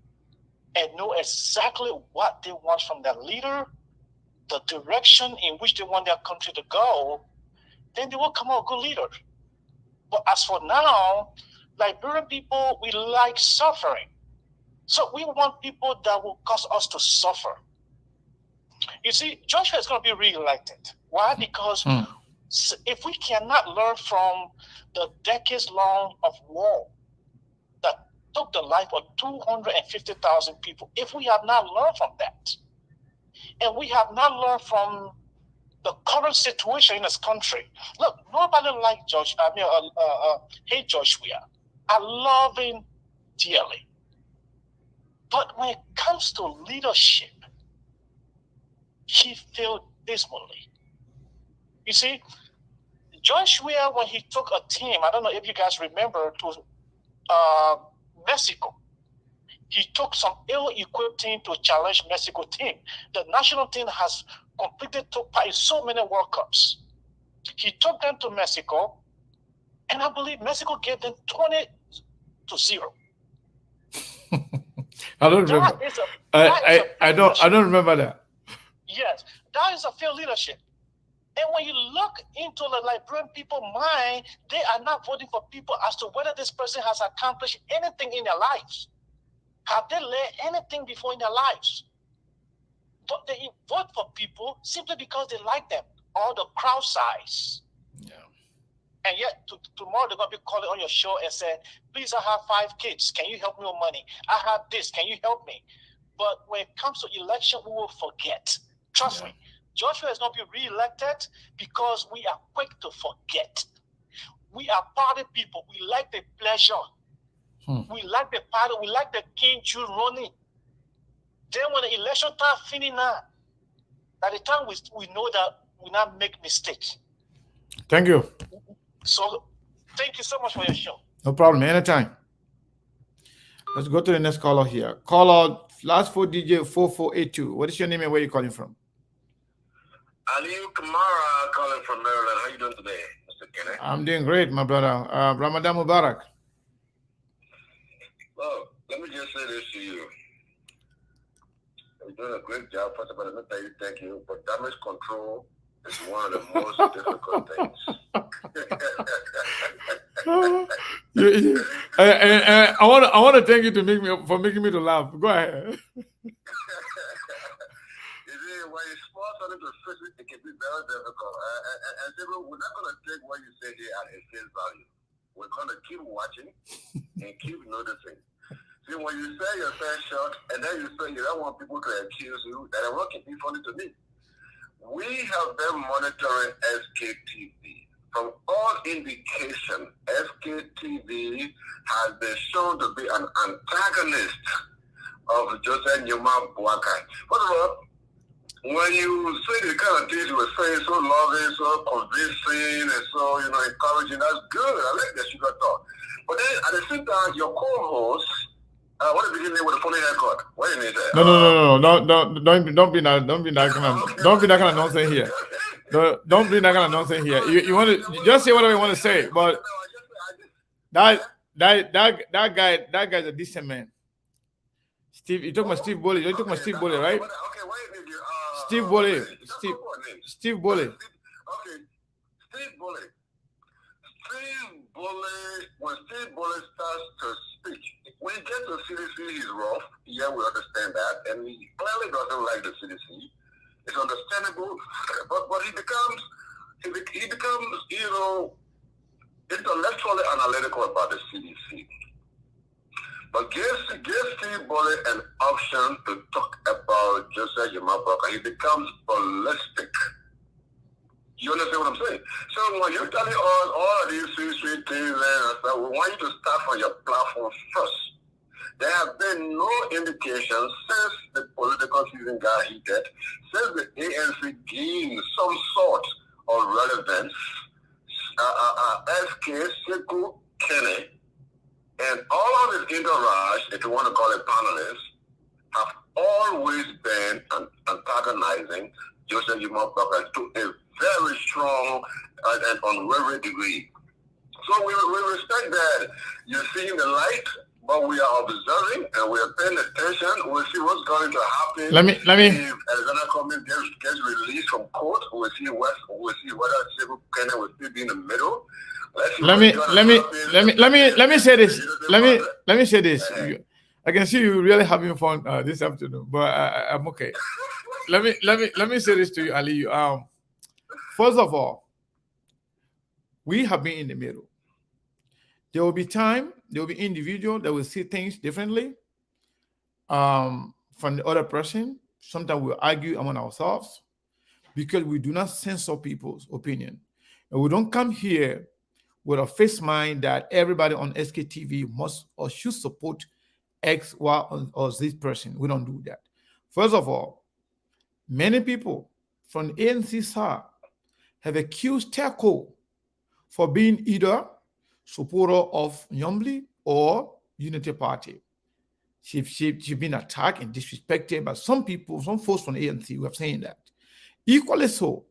and know exactly what they want from their leader, the direction in which they want their country to go, then they will come out a good leader. But as for now, Liberian people, we like suffering. So we want people that will cause us to suffer. You see, Joshua is going to be re-elected. Why? Because if we cannot learn from the decades long of war that took the life of 250,000 people. If we have not learned from that, and we have not learned from the current situation in this country, look, nobody like hate George Weah. I love him dearly. But when it comes to leadership, he failed dismally. You see, George Weah, when he took a team, I don't know if you guys remember, to Mexico, he took some ill-equipped team to challenge Mexico team. The national team has completed took part in so many World Cups. He took them to Mexico, and I believe Mexico gave them 20-0. I don't remember. I don't remember that. Yes, that is a failed leadership. And when you look into the Liberian people's mind, they are not voting for people as to whether this person has accomplished anything in their lives. Have they learned anything before in their lives? But they vote for people simply because they like them or the crowd size. Yeah. And yet tomorrow they're going to be calling on your show and say, please, I have 5 kids. Can you help me with money? I have this. Can you help me? But when it comes to election, we will forget. Trust me. Joshua is not being re-elected because we are quick to forget. We are party people. We like the pleasure. We like the party. We like the King Jude running. Then when the election time finish now, by the time we know that we not make mistakes. Thank you. So thank you so much for your show. No problem. Anytime. Let's go to the next caller here. Caller last 4 DJ 4482. What is your name and where are you calling from? Aliyu Kamara calling from Maryland. How you doing today, Mr. Kenneth? I'm doing great, my brother. Ramadan Mubarak. Well, let me just say this to you. You're doing a great job. First of all, let me tell you thank you. But damage control is one of the most difficult things. I want to thank you for making me to laugh. Go ahead. When you small something to fix it, it can be very difficult. And we're not going to take what you say here at face value. We're going to keep watching and keep noticing. See, when you say your first shot, and then you say you don't want people to accuse you, that it can be funny to me. We have been monitoring SKTV. From all indication, SKTV has been shown to be an antagonist of Joseph Numa Boakai. First of all, when you say the kind of things you were saying, so loving, so convincing, and so, encouraging, that's good. I like the sugar talk. But then at the same time, your co-host, what is his name with a funny haircut? What is it? No. Don't be that kind of nonsense here. Don't be that kind of nonsense here. You want to just say whatever you want to say, but that guy's a decent man. Steve, you talking about Steve Boley? You talking about Steve Boley, right? Okay, wait a minute. Steve Boley. Steve Boley. Okay, Steve Boley. When Steve Boley starts to speak, when he gets to CDC, he's rough. Yeah, we understand that. And he clearly doesn't like the CDC. It's understandable. But he becomes, intellectually analytical about the CDC. But give Steve Boley an option to talk about Joseph Yamabaka. He becomes ballistic. You understand what I'm saying? So when you're telling us all of these sweet things, we want you to start from your platform first. There have been no indications since the political season got heated, since the ANC gained some sort of relevance. SK, Sekou, Kenny, and all of his entourage, if you want to call it panelists, have always been antagonizing Joseph Yamabaka to a very strong and unwavering degree. So we respect that you're seeing the light, but we are observing and we are paying attention. We'll see what's going to happen. Let me. If Alexander Cummings gets released from court, we'll see whether Sekou Kenny will still be in the middle. Let me say this. Let me say this. I can see you really having fun this afternoon, but I'm okay. Let me say this to you, Aliyu. First of all, we have been in the middle. There will be time there will be individual that will see things differently from the other person. Sometimes we'll argue among ourselves because we do not censor people's opinion. And we don't come here with a fixed mind that everybody on SKTV must or should support X, Y, or Z person. We don't do that. First of all, many people from the ANC side have accused Terco for being either supporter of Nyambli or Unity Party. She's been attacked and disrespected by some people, some folks from the ANC who have saying that. Equally so,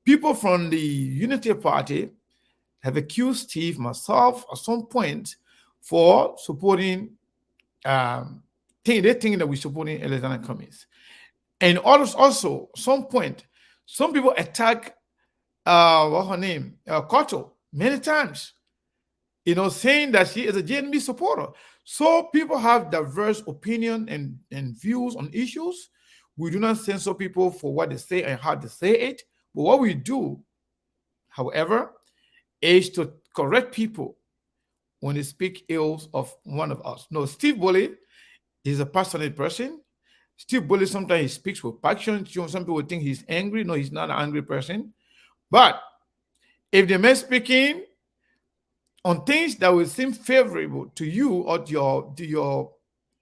people from the Unity Party have accused Steve, myself, at some point for supporting, they think that we're supporting Alexander Cummings. And others also, some point, some people attack, what's her name, Koto, many times, saying that she is a JNB supporter. So people have diverse opinion and views on issues. We do not censor people for what they say and how they say it. But what we do, however, is to correct people when they speak ills of one of us. No, Steve Bully is a passionate person. Steve Bully, sometimes he speaks with passion. Some people think he's angry. No, he's not an angry person. But if the man speaking on things that will seem favorable to you or to your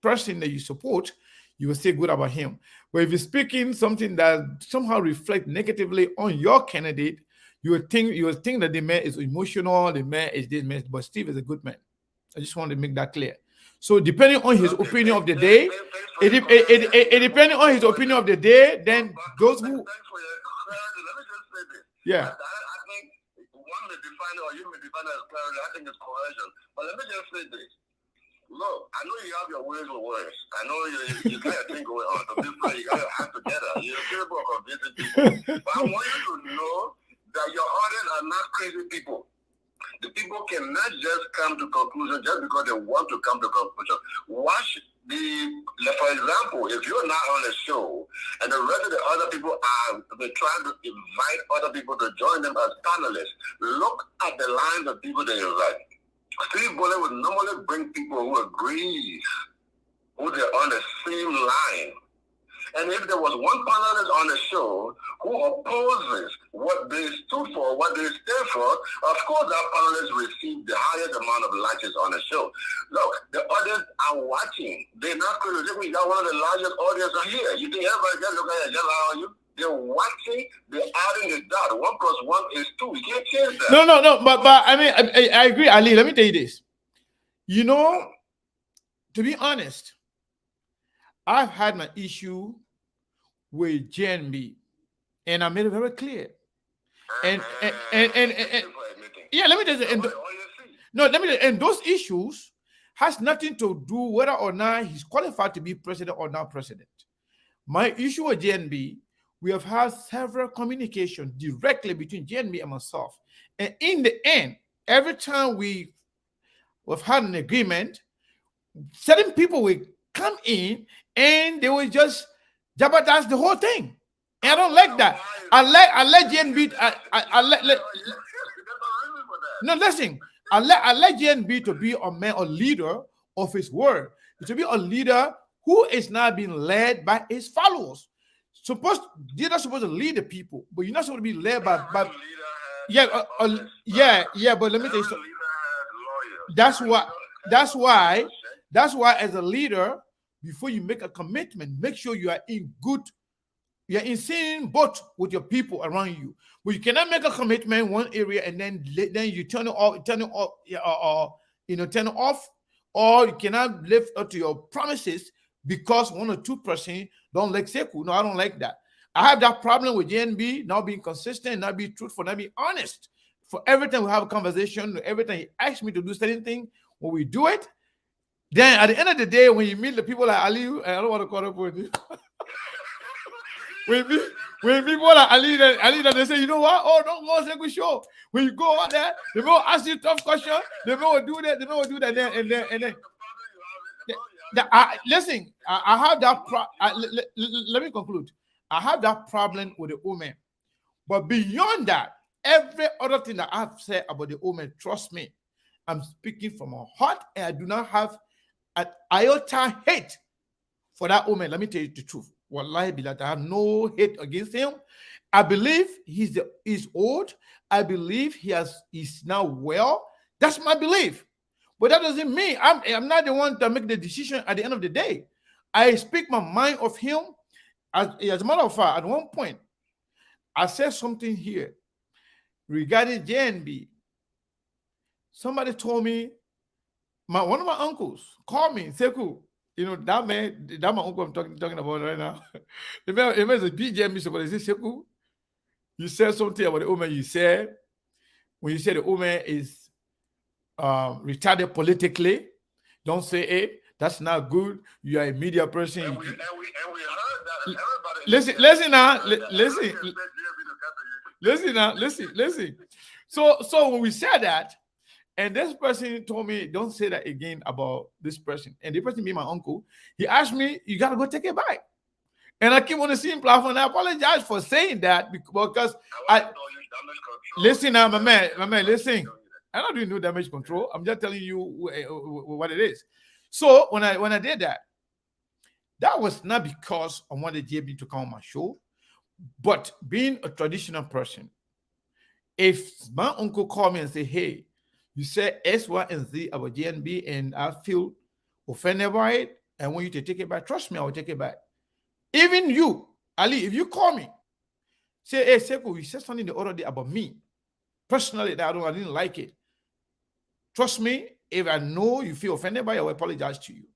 person that you support, you will say good about him. But if you're speaking something that somehow reflects negatively on your candidate, you will think that the man is emotional, the man is this man, but Steve is a good man. I just want to make that clear. So depending on his opinion of the day, it depending on his opinion of the day, then those who, Thanks for your clarity. Let me just say this. yeah. I think one may define it or you may define it as clarity. I think it's coercion. But let me just say this. Look, I know you have your ways with words. I know you got your thing going on. So this way you got your hands together. You're capable of convincing people. But I want you to know that your audience are not crazy people. The people cannot just come to conclusion just because they want to come to conclusion. Watch for example, if you're not on the show and the rest of the other people are trying to invite other people to join them as panelists, look at the lines of people they invite. Steve Bully would normally bring people who agree, who they're on the same line. And if there was one panelist on the show who opposes what they stood for, what they stand for, of course that panelist received the highest amount of likes on the show. Look, the audience are watching. They're not going to think we got one of the largest audiences here. You think everybody just look at it, just allow you? They're watching, they're adding the dot. 1 + 1 is 2. You can't change that. No. But I mean, I agree, Ali. Let me tell you this. To be honest, I've had my issue with JNB, and I made it very clear. And yeah, let me just and those issues has nothing to do whether or not he's qualified to be president or not president. My issue with JNB, we have had several communications directly between JNB and myself, and in the end, every time we've had an agreement, certain people will come in and they will just jeopardize the whole thing. And I don't like that. I let JNB. No, listen. I let JNB to be a man, a leader of his word. To be a leader who is not being led by his followers. You're not supposed to lead the people, but you're not supposed to be led by yeah. But let me tell you something. That's why as a leader, before you make a commitment, make sure you are in sync both with your people around you. But you cannot make a commitment in one area and then you turn it off, or you cannot live up to your promises because 1 or 2% don't like Sekou. No, I don't like that. I have that problem with JNB not being consistent, not being truthful, not being honest. For every time we have a conversation, every time he asks me to do certain thing, when we do it, then at the end of the day, when you meet the people like Ali, I don't want to call up with you. when people like Ali, they say, you know what? Oh, don't go say good show. When you go out there, they will ask you tough questions. They will do that. And then. Listen, I have that. Let me conclude. I have that problem with the woman, but beyond that, every other thing that I've said about the woman, trust me, I'm speaking from my heart, and I do not have an iota hate for that woman. Let me tell you the truth. Wallahi billah, I have no hate against him. I believe he's old. I believe he's now well. That's my belief. But that doesn't mean I'm not the one to make the decision at the end of the day. I speak my mind of him. As a matter of fact, at one point, I said something here regarding JNB. Somebody told me, one of my uncles called me, Seku, you know, that my uncle I'm talking about right now. The man is a BJMB, so is it Seku? You said something about the woman you said, when you said the woman is retarded politically, don't say it. That's not good. You are a media person. And we heard that. And everybody listen. So when we said that, and this person told me, don't say that again about this person. And the person being my uncle, he asked me, you got to go take it back. And I keep on the same platform. I apologize for saying that because listen now, my man, listen. I'm not doing no damage control. I'm just telling you what it is. So when I did that, that was not because I wanted JB to come on my show, but being a traditional person, if my uncle called me and say, hey, you said X, Y, and Z about JNB, and I feel offended by it, I want you to take it back. Trust me, I will take it back. Even you, Ali, if you call me, say, hey, Sekou, you said something the other day about me. Personally, that I didn't like it. Trust me, if I know you feel offended by it, I will apologize to you.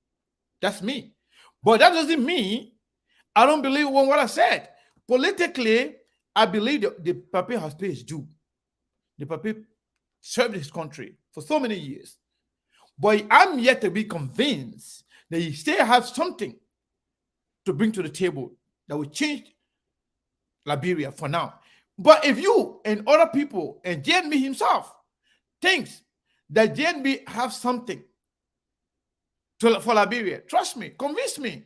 That's me. But that doesn't mean I don't believe what I said. Politically, I believe the Papi has paid his due. The Papi served his country for so many years. But I'm yet to be convinced that he still has something to bring to the table that will change Liberia for now. But if you and other people and JNB himself thinks that JNB have something for Liberia, trust me, convince me.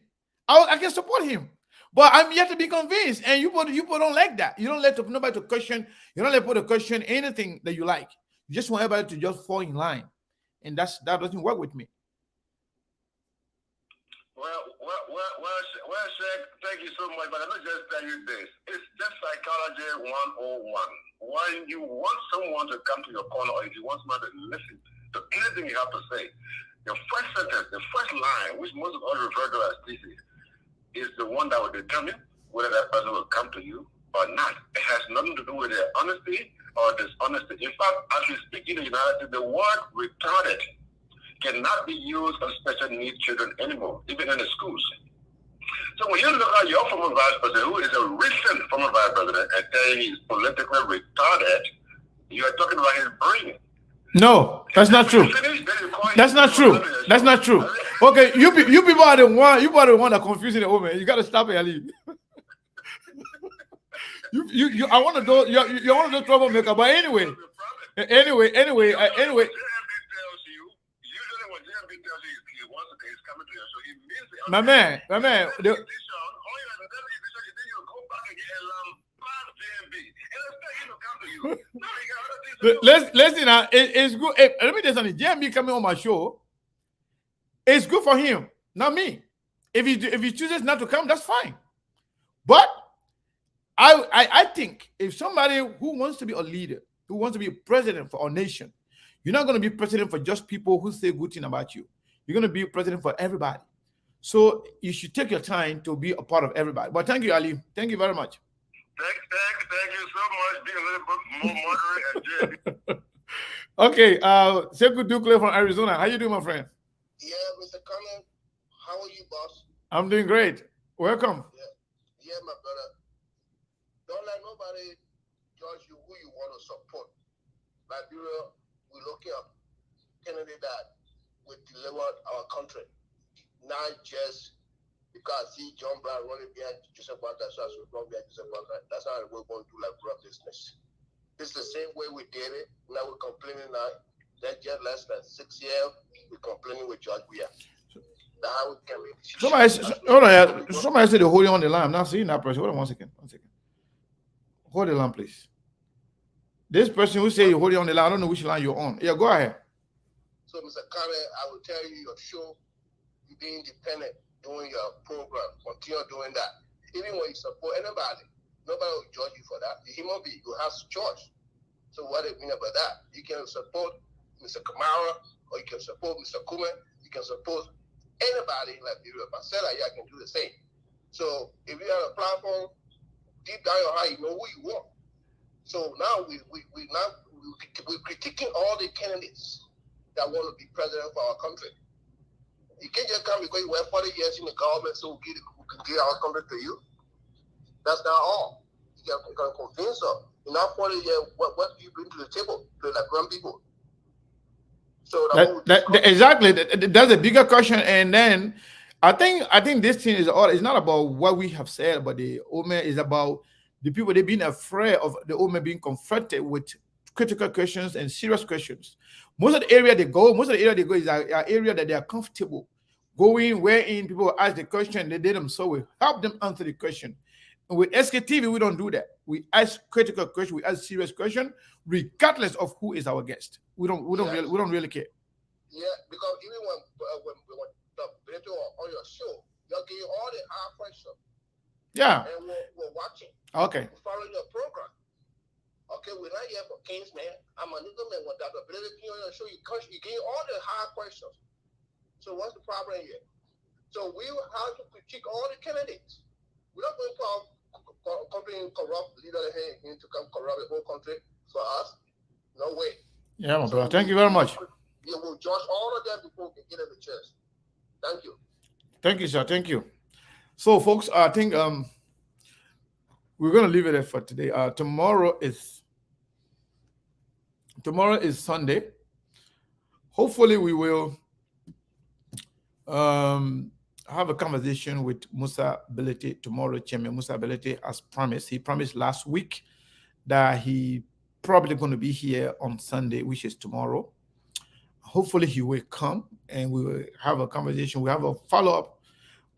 I can support him. But I'm yet to be convinced. And you people don't like that. You don't let nobody to question. You don't let people to question anything that you like. You just want everybody to just fall in line. And that doesn't work with me. Well, Sheikh, thank you so much. But let me just tell you this. It's just psychology 101. When you want someone to come to your corner, or if you want someone to listen to anything you have to say, the first sentence, the first line, which most of us refer to as thesis, is the one that will determine whether that person will come to you or not. It has nothing to do with their honesty or dishonesty. In fact, as we speak in the United States, the word retarded cannot be used on special needs children anymore, even in the schools. So when you look at your former vice president, who is a recent former vice president, and saying he's politically retarded, you are talking about his brain. No, that's not true. That's not true. That's not true. Okay, you people are the one. You are the one that confusing the woman. You got to stop it, Ali. I want to do. You want to do troublemaker, but anyway. My man. Listen now, it's good. Let me tell you something. JNB coming on my show, it's good for him, not me. If he chooses not to come, that's fine. But I think if somebody who wants to be a leader, who wants to be a president for our nation, you're not going to be president for just people who say good thing about you. You're going to be president for everybody. So you should take your time to be a part of everybody. But thank you, Ali. Thank you very much. Thank you so much. Being a little bit more moderate and Okay, Sekou Dukle from Arizona. How you doing, my friend? Yeah, Mr. Colonel. How are you, boss? I'm doing great. Welcome. Yeah, my brother. Don't let nobody judge you who you want to support. Liberia, we look up candidate that will deliver our country, not just because see John Brown running behind Joseph Boakai, so we run behind Joseph Boakai. That's how we're going to do Liberia business. It's the same way we did it. Now we're complaining now. That just less than 6 years, we're complaining with George Weah. How we can make somebody said they're holding on the line. I'm not seeing that person. Hold on 1 second. Hold the line, please. This person who say you're holding on the line, I don't know which line you're on. Yeah, go ahead. So, Mr. Kane, I will tell you your show, you be independent doing your program. Continue doing that. Even when you support anybody, nobody will judge you for that. The human being, you have choice. So what do you mean about that? You can support Mr. Kamara, or you can support Mr. Kuman, you can support anybody like Marcella, I can do the same. So if you have a platform, deep down your heart, you know who you want. So now we're critiquing all the candidates that want to be president for our country. You can't just come because you were 40 years in the government, so we can give our country to you. That's not all. You can convince them. In that 40 years, what do you bring to the table to like grown people? So exactly. That's a bigger question. And then I think this thing is all. It's not about what we have said about the Ome. It's about the people. They've been afraid of the Ome being confronted with critical questions and serious questions. Most of the area they go is an area that they are comfortable going, wherein people ask the question, they themselves will help them answer the question. And with SKTV, we don't do that. We ask critical questions, we ask serious questions, regardless of who is our guest. We don't really care. Yeah, because even when the video on your show, you're getting all the hard questions. Yeah. And we're watching. Okay. We're following your program. Okay, we're not here for kings, man. I'm a little man with that ability on your show. You get all the hard questions. So what's the problem here? So we have to critique all the candidates. We're not going to our company corrupt leader here to come corrupt the whole country for us. No way. Yeah, my brother. Thank you very much. You will judge all of them before we get in the church. Thank you. Thank you, sir. Thank you. So, folks, I think we're going to leave it there for today. Tomorrow is Sunday. Hopefully, we will have a conversation with Musa Belete tomorrow. Chairman Musa Belete, as promised. He promised last week that he probably going to be here on Sunday, which is tomorrow. Hopefully, he will come and we will have a conversation. We have a follow-up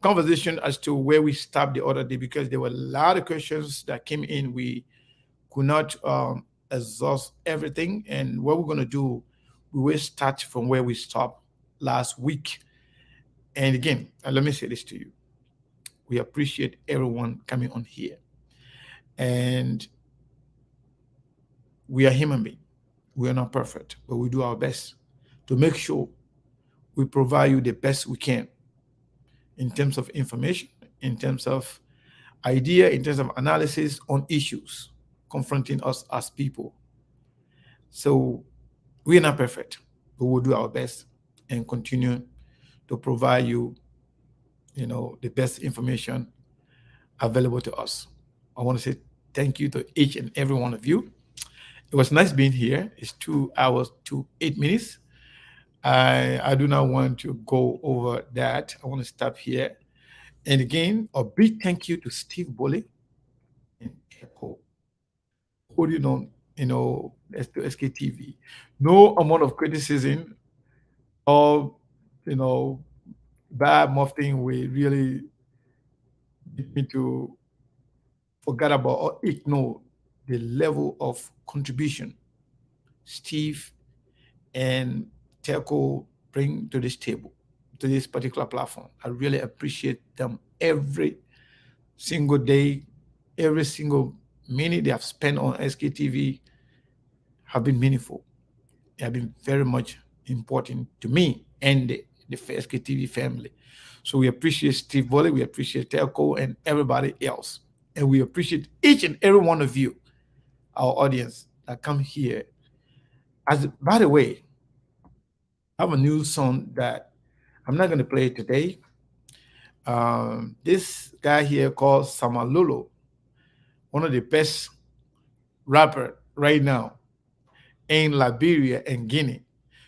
conversation as to where we stopped the other day, because there were a lot of questions that came in. We could not exhaust everything. And what we're going to do, we will start from where we stopped last week. And again, let me say this to you. We appreciate everyone coming on here. And we are human beings. We are not perfect, but we do our best to make sure we provide you the best we can in terms of information, in terms of idea, in terms of analysis on issues confronting us as people. So we are not perfect, but we'll do our best and continue to provide you, the best information available to us. I want to say thank you to each and every one of you. It was nice being here. It's 2 hours to 8 minutes. I do not want to go over that. I want to stop here. And again, a big thank you to Steve Boley and Echo, holding on, to SKTV. No amount of criticism or, bad mouthing will really get me to forget about or ignore the level of contribution Steve and Telco bring to this table, to this particular platform. I really appreciate them every single day, every single minute they have spent on SKTV have been meaningful. They have been very much important to me and the SKTV family. So we appreciate Steve Boley, we appreciate Telco and everybody else. And we appreciate each and every one of you, our audience that come here. By the way, I have a new song that I'm not going to play today. This guy here called Samalolo, one of the best rapper right now in Liberia and Guinea.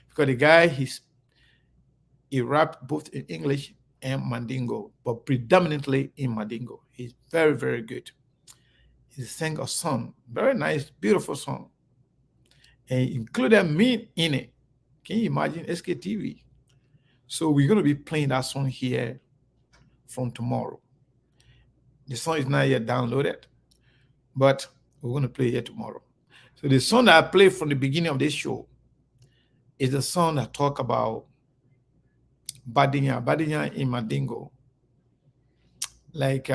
Because the guy, he rapped both in English and Mandingo, but predominantly in Mandingo. He's very, very good. He sang a song, very nice, beautiful song. And he included me in it. Can you imagine? SKTV. So we're going to be playing that song here from tomorrow. The song is not yet downloaded, but we're going to play it tomorrow. So the song that I played from the beginning of this show is a song that talk about Badinya in Mandingo, like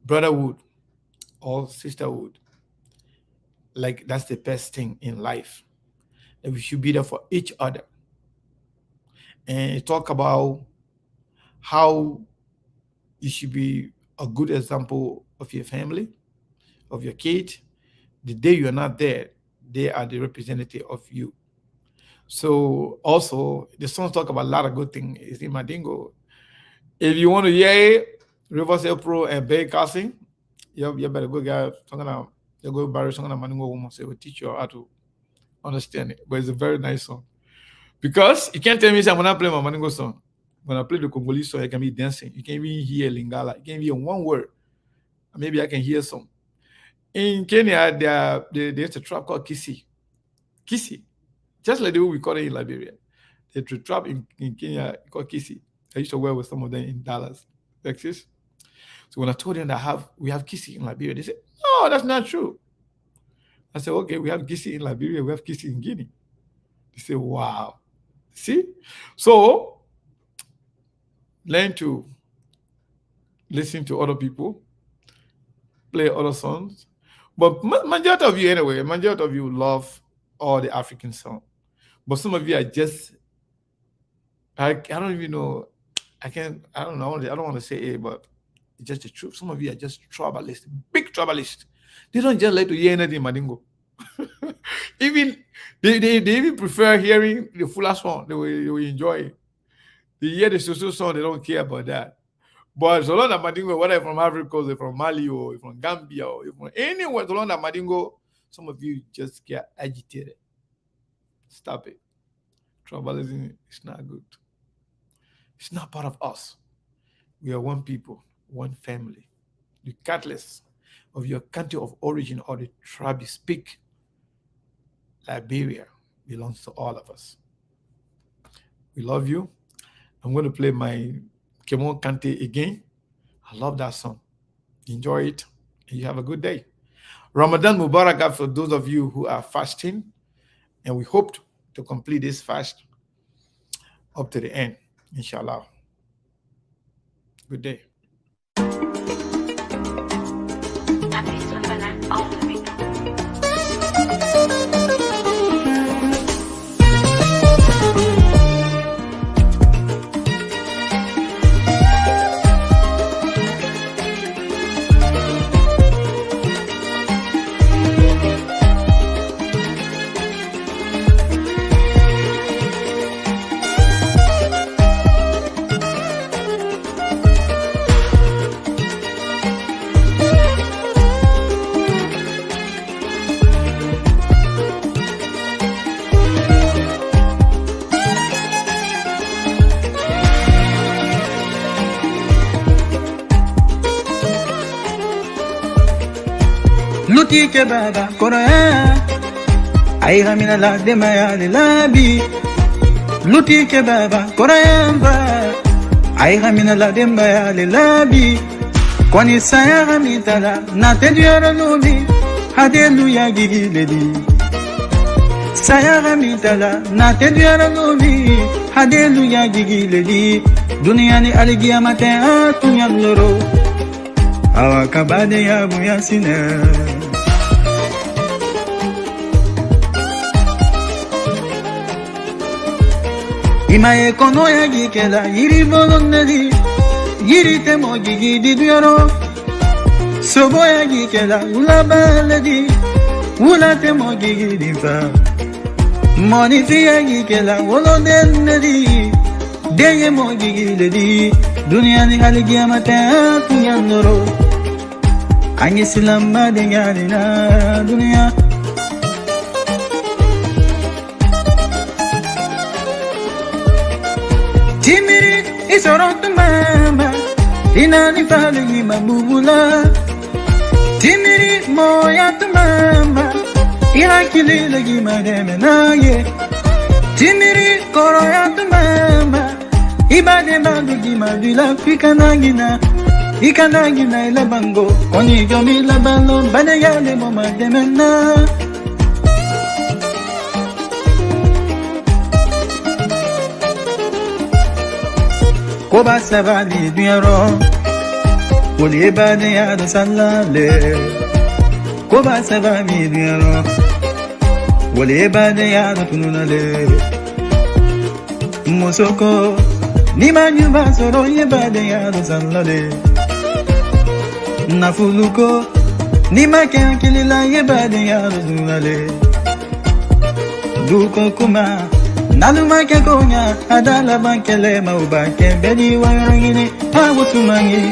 brotherhood or sisterhood. Like that's the best thing in life, that we should be there for each other. And it talk about how you should be a good example of your family, of your kids. The day you're not there, they are the representative of you. So also the songs talk about a lot of good things. It's in Mandingo. If you want to hear River Pro and Bay Casting, you better go get you go bury something Mandingo woman, so will teach you how to understand it. But it's a very nice song. Because you can't tell me I'm gonna play my Mandingo song. When I play the Congolese song, I can be dancing. You can't even hear Lingala. You can't hear one word. Maybe I can hear some. In Kenya, there's a trap called Kisi. Kisi. Just like the way we call it in Liberia. There's a trap in Kenya called Kisi. I used to work with some of them in Dallas, Texas. So when I told them that we have Kisi in Liberia, they said, "No, that's not true." I said, "Okay, we have Kisi in Liberia, we have Kisi in Guinea." They said, "Wow." See? So learn to listen to other people, play other songs. But majority of you love all the African songs. But some of you are just, I don't even know, I don't want to say it, but it's just the truth. Some of you are just tribalists, big tribalists. They don't just like to hear anything Mandingo. Even they even prefer hearing the fuller song. They will enjoy it. They hear the social song, they don't care about that. But so long that Mandingo, whether from Africa, or from Mali, or from Gambia, or from anywhere, so long that Mandingo, some of you just get agitated. Stop it. Tribalism is not good. It's not part of us. We are one people, one family. Regardless of your country of origin or the tribe you speak, Liberia belongs to all of us. We love you. I'm going to play my Kemon Kante again. I love that song. Enjoy it, and you have a good day. Ramadan Mubarak for those of you who are fasting, and we hope to complete this fast up to the end, inshallah. Good day. Luti ke baba koraya ay ramina la de maya le labi Luti ke baba koraya ba ay ramina la de maya le labi Kwani saya ramita la na te diara lumi hallelujah gigi ledi Saya ramita la na te diara lumi hallelujah gigi ledi Dunia ni aligia mate atunya loro awakabade ya buyasina Imae kono ya gikela yiri bolonnedi yiri temo gigi didioro sobo ya gikela ula baledi ula temo gigi difa moni fiya gikela wolo dennedi deye mo gigi ledi dunia ni haligia mata tunyandoro anyi silamba de na dunia Timiri isorotu mama inani falegi mabubula Timiri moya tu mama irakili lagi mademe naye Timiri koroya tu mama ibade bandu gimadila ikanagina ila bango koni jomi la balo bane yale mama demena Koba savali dunyaro Woli bade ya do salale Koba savali dunyaro Woli bade ya do tununale Musoko Nima nyuba soro ye bade ya do salale Nafuluko Nima ken kilila ye bade ya do tununale Duko kuma Naluma ke konya adala bankele mauba ke bedi warangini awutumangi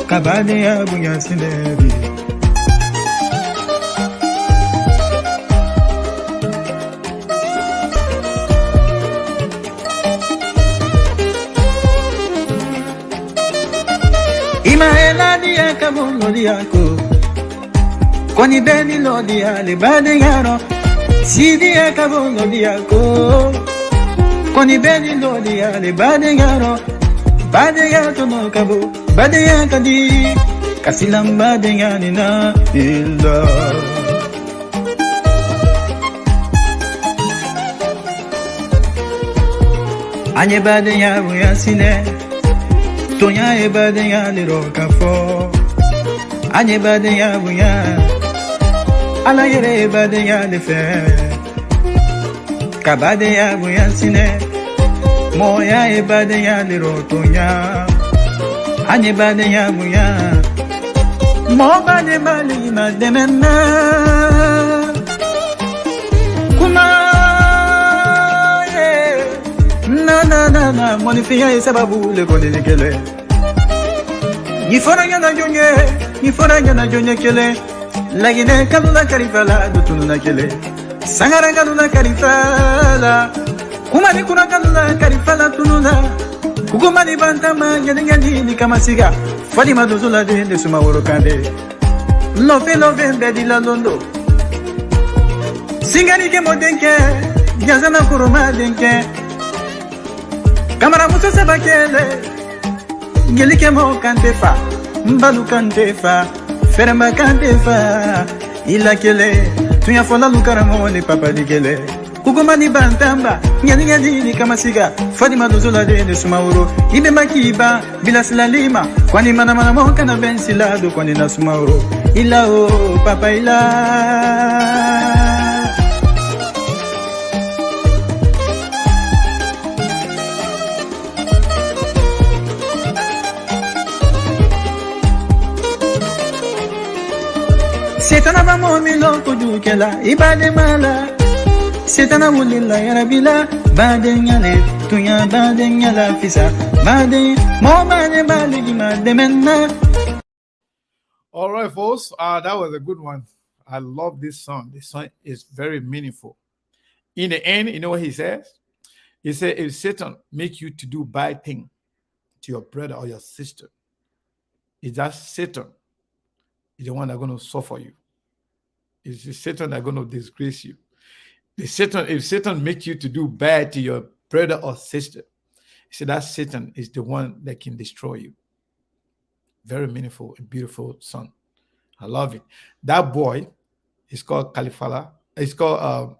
kabade ya bunya sinebi Ima eladi ya kabulo diako Koni beni lodi ya libade yaro Sidi ya kabulo diako Koni beni lodi ya libade yaro Bade ya tono kabu Bade ya kadi Kasilang bade ya nina illa Anye bade ya buya sine Tonya e bade ya liro kafo Anye bade ya buya Ala yere bade ya lefe Kabade ya buya sine Moya e bade ya liro tonya Anye bade ya buya Mo bade bali ma demena Kuma Na Monifiya e sababu le kone nikele Nifora yana jonye kele Lagine kalula karifala dutunu na kele Sangara kalula karifala Kumani kuna kalula karifala tununa Kukumani bantama nyani ni kama siga Fadima duzula de suma worokande Love mbedi la londo Singari ke modenke Yazana kuruma denke Kamara muso sabakele Gelike mo kantefa Mbalu kantefa Ferma kantefa Ila kele Tunya fola lukara mo ni papa di kele Kukumani bantamba Nyani ni kama siga Fadima duzula de sumauro Ibe makiba Bila silalima Kwani mana mo kana ben silado Kwani na sumauro Ila o papa ila Setana ba momilo kujukela ibade mala Setana mulila yarabila bade nyale tunya bade nyala fisa bade mo bade baligima demenna. All right, folks, that was a good one. I love this song. This song is very meaningful. In the end, you know what he says? He said, if Satan make you to do bad thing to your brother or your sister, it's that Satan is the one that's going to suffer you. It's the Satan that's going to disgrace you. If Satan make you to do bad to your brother or sister, he said that Satan is the one that can destroy you. Very meaningful and beautiful song. I love it. That boy is called Kalifala. It's called,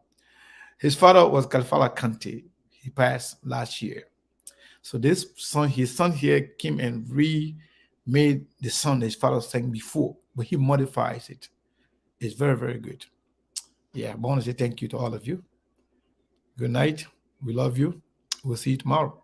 his father was Kalifala Kante. He passed last year. So this son, his son here came and remade the song his father sang before, but he modifies it. It's very, very good. Yeah, I want to say thank you to all of you. Good night. We love you. We'll see you tomorrow.